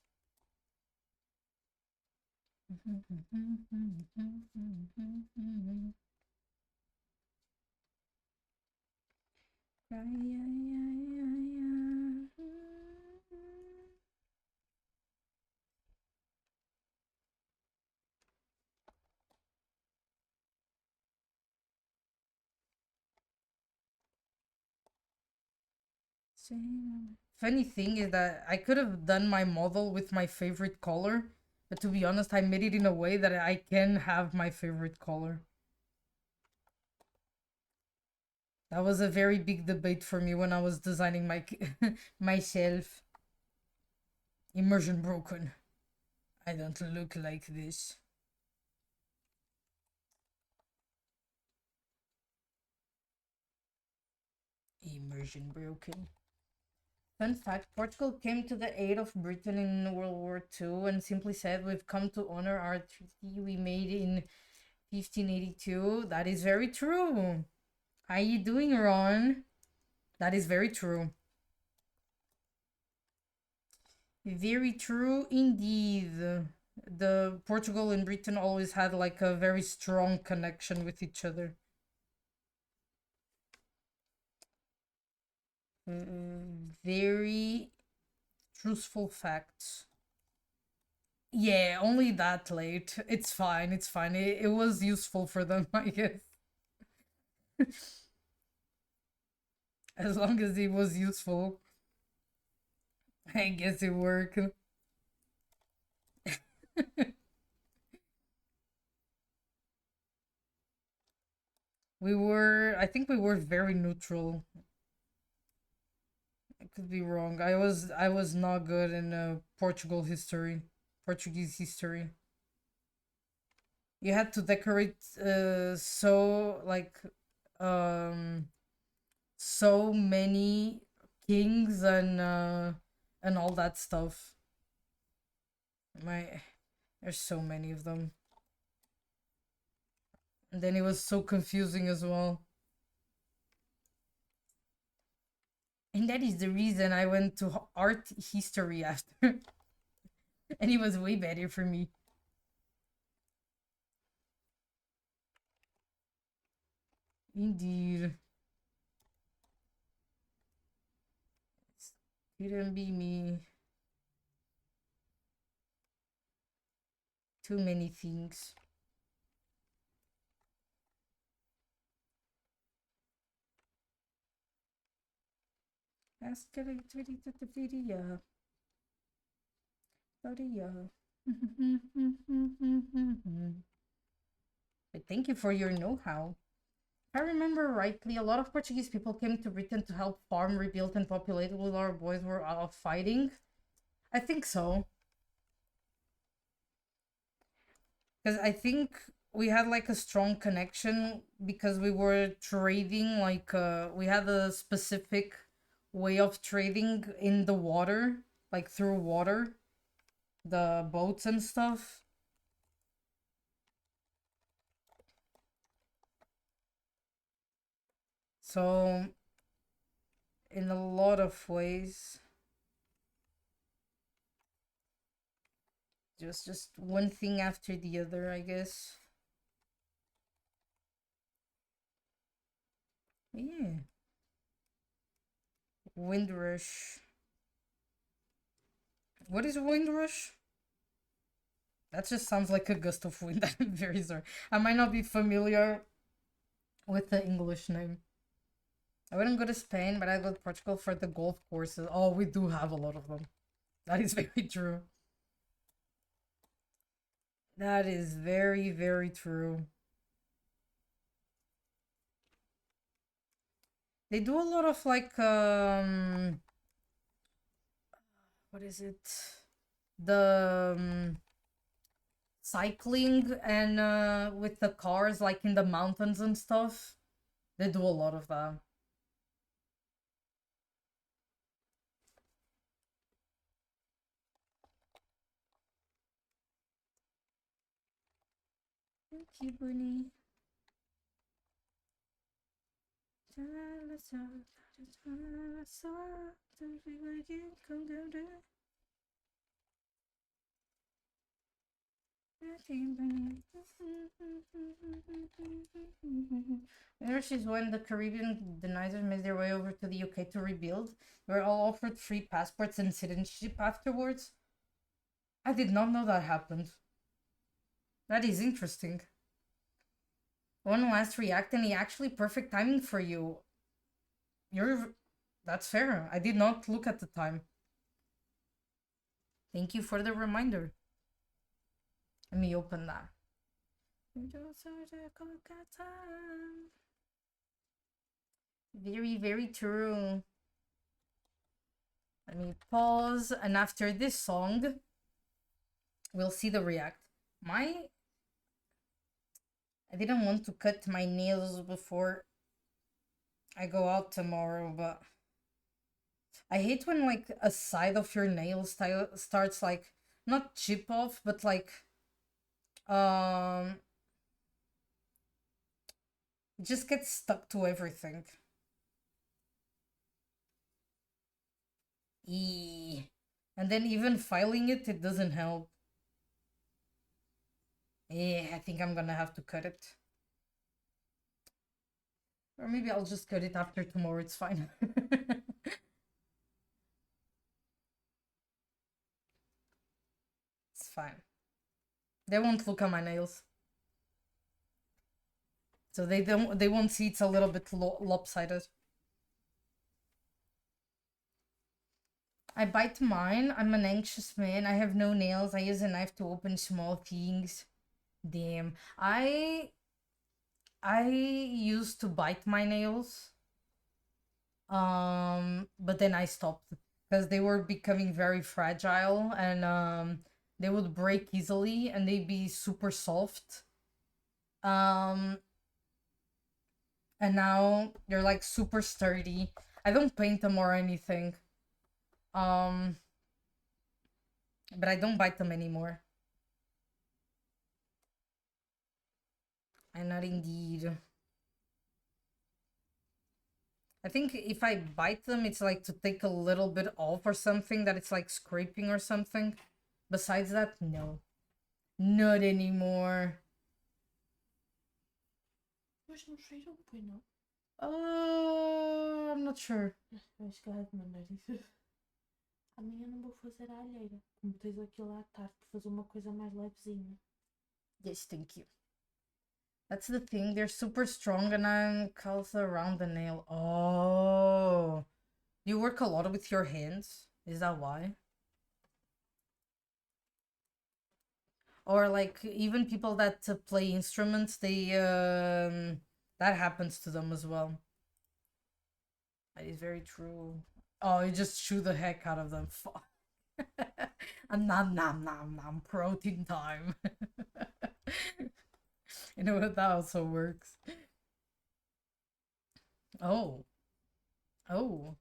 Funny thing is that I could have done my model with my favorite color, but to be honest, I made it in a way that I can have my favorite color. That was a very big debate for me when I was designing my myself. Immersion broken. I don't look like this. Immersion broken. Fun fact, Portugal came to the aid of Britain in World War II and simply said, "We've come to honor our treaty we made in 1582. That is very true. How you doing, Ron? That is very true. Very true indeed. The Portugal and Britain always had like a very strong connection with each other. Very truthful facts. Yeah, only that late. It's fine. It's fine. It was useful for them, I guess. As long as it was useful, I guess it worked. I think we were very neutral. I could be wrong. I was not good in Portuguese history. You had to decorate so like um so many kings and all that stuff. My There's so many of them. And then it was so confusing as well. And that is the reason I went to art history after. And it was way better for me. Indeed. It couldn't be me. Too many things. Escalated to the video. Video. But thank you for your know-how. I remember rightly, a lot of Portuguese people came to Britain to help farm, rebuild, and populate while our boys were out fighting. I think so. Because I think we had like a strong connection because we were trading, like, we had a specific way of trading in the water, like through water, the boats and stuff. So, in a lot of ways, just one thing after the other, I guess. Yeah. Windrush. What is Windrush? That just sounds like a gust of wind. I'm very sorry. I might not be familiar with the English name. I wouldn't go to Spain, but I'd go to Portugal for the golf courses. Oh, we do have a lot of them. That is very true. That is very, very true. They do a lot of like what is it? The cycling and with the cars like in the mountains and stuff. They do a lot of that. Thank you, Bunny. This is when the Caribbean deniers made their way over to the UK to rebuild. They were all offered free passports and citizenship afterwards. I did not know that happened. That is interesting. One last react, and actually perfect timing for you. That's fair. I did not look at the time. Thank you for the reminder. Let me open that. Very, very true. Let me pause, and after this song, we'll see the react. I didn't want to cut my nails before I go out tomorrow, but I hate when like a side of your nail starts like not chip off, but like it just gets stuck to everything. Eee. And then even filing it doesn't help. Yeah, I think I'm gonna have to cut it. Or maybe I'll just cut it after tomorrow, it's fine. It's fine. They won't look at my nails. So they won't see it's a little bit lopsided. I bite mine. I'm an anxious man. I have no nails. I use a knife to open small things. Damn. I used to bite my nails. But then I stopped because they were becoming very fragile and they would break easily and they'd be super soft. Um and now they're like super sturdy. I don't paint them or anything. Um but I don't bite them anymore. I'm not indeed. I think if I bite them, it's like to take a little bit off or something, that it's like scraping or something. Besides that, no. Not anymore. Mas não cheiram, pois não? I'm not sure. Vais cagar de maneira. Amanhã não vou fazer a alheira. Como tens aquilo à tarde para fazer uma coisa mais levezinha. Yes, thank you. That's the thing. They're super strong and I'm also around the nail. Oh. You work a lot with your hands? Is that why? Or like even people that play instruments, they That happens to them as well. That is very true. Oh, you just chew the heck out of them. Fuck. Nom nom nom nom. Protein time. You know what? That also works. Oh. Oh.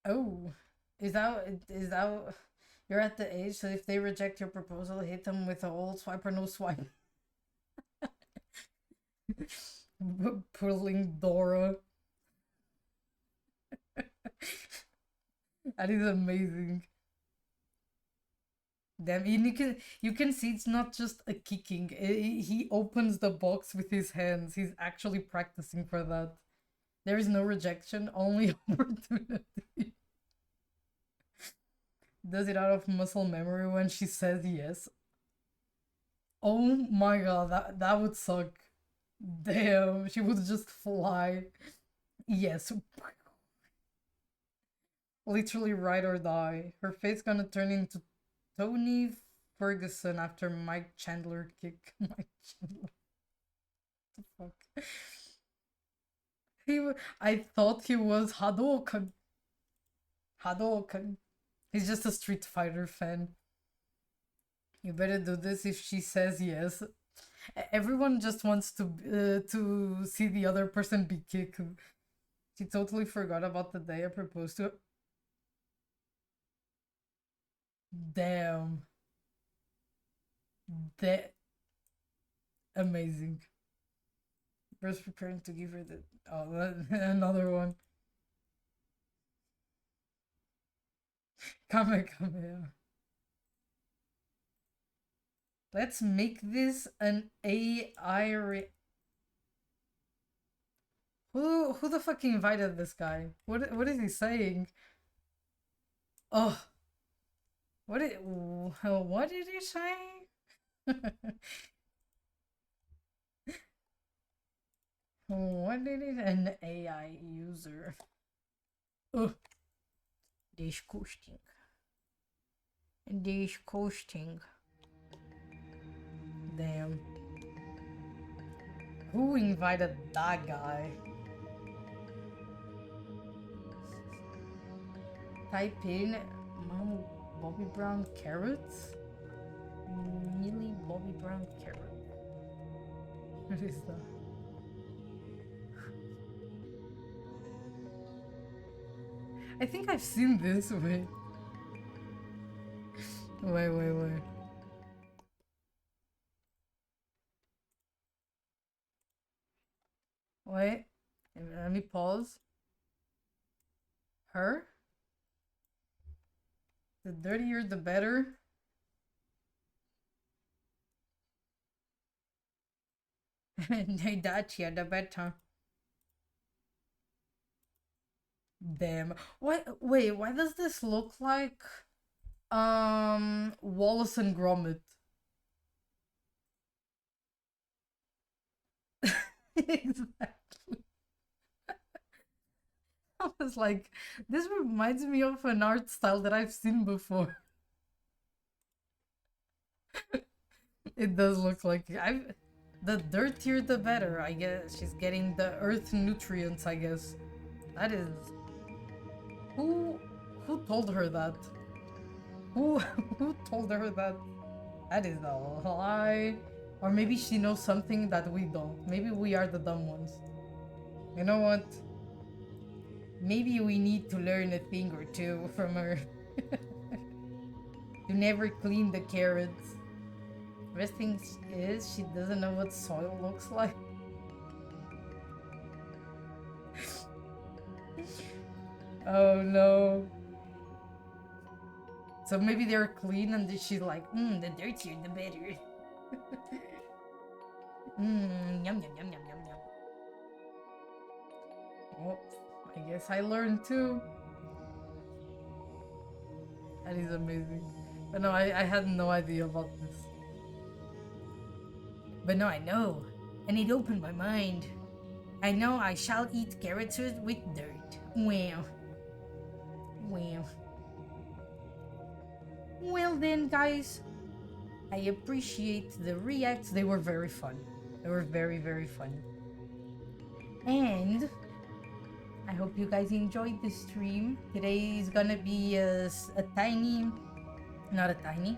Oh. Is that you're at the age so if they reject your proposal, hit them with a old swipe or no swipe. Pulling Dora. That is amazing. Damn, and you can see it's not just a kicking. He opens the box with his hands. He's actually practicing for that. There is no rejection, only opportunity. Does it out of muscle memory when she says yes. Oh my god, that would suck. Damn, she would just fly. Yes. Literally ride or die. Her face gonna turn into Tony Ferguson after Mike Chandler kick. Mike Chandler. What the fuck? I thought he was Hadouken. Hadouken. He's just a Street Fighter fan. You better do this if she says yes. Everyone just wants to see the other person be kicked. She totally forgot about the day I proposed to her. Damn. That amazing. First preparing to give her the another one. Come here. Let's make this an AI. Who the fuck invited this guy? What is he saying? Oh, what did he say? What did it? An AI user. Oh, disgusting. Disgusting. Damn. Who invited that guy? Type in Mom Bobby Brown carrots? Millie Bobby Brown carrot. What is that? I think I've seen this. Wait. Wait. Wait. Let me pause. Her? The dirtier the better. The better. Damn. Wait, why does this look like Wallace and Gromit? Exactly. I was like, this reminds me of an art style that I've seen before. It does look like the dirtier the better, I guess. She's getting the earth nutrients, I guess. That is who told her that? Who told her that? That is a lie. Or maybe she knows something that we don't. Maybe we are the dumb ones. You know what? Maybe we need to learn a thing or two from her. To never clean the carrots. Best thing is she doesn't know what soil looks like. Oh no. So maybe they're clean and she's like, the dirtier the better. Yum yum yum yum yum yum. Well, I guess I learned too. That is amazing. But no, I had no idea about this. But no, I know. And it opened my mind. I know I shall eat carrots with dirt. Well. Well then, guys. I appreciate the reacts. They were very fun. They were very, very fun. And I hope you guys enjoyed the stream. Today is gonna be a tiny, not a tiny,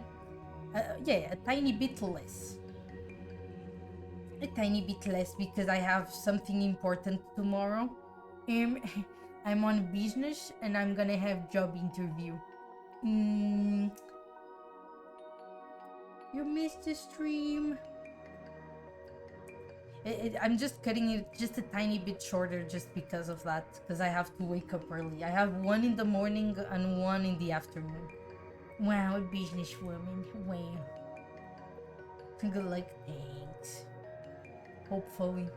yeah, a tiny bit less. A tiny bit less because I have something important tomorrow. I'm on business and I'm gonna have job interview. You missed the stream. I'm just cutting it just a tiny bit shorter just because of that, because I have to wake up early. I have one in the morning and one in the afternoon. Wow, a businesswoman. Wow. Good luck, thanks. Hopefully.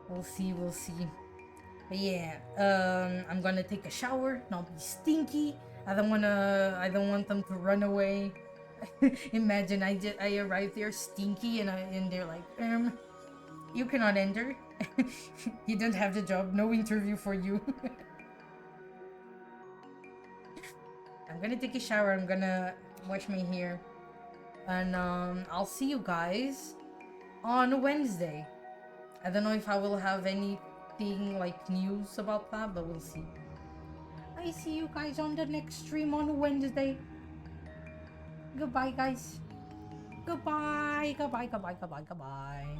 We'll see, we'll see. But yeah, I'm gonna take a shower, not be stinky. I don't want them to run away. Imagine I arrive there stinky and they're like, you cannot enter. You don't have the job. No interview for you. I'm gonna take a shower. I'm gonna wash my hair, and I'll see you guys on Wednesday. I don't know if I will have anything like news about that, but we'll see. I see you guys on the next stream on Wednesday. Goodbye, guys. Goodbye, goodbye, goodbye, goodbye, goodbye.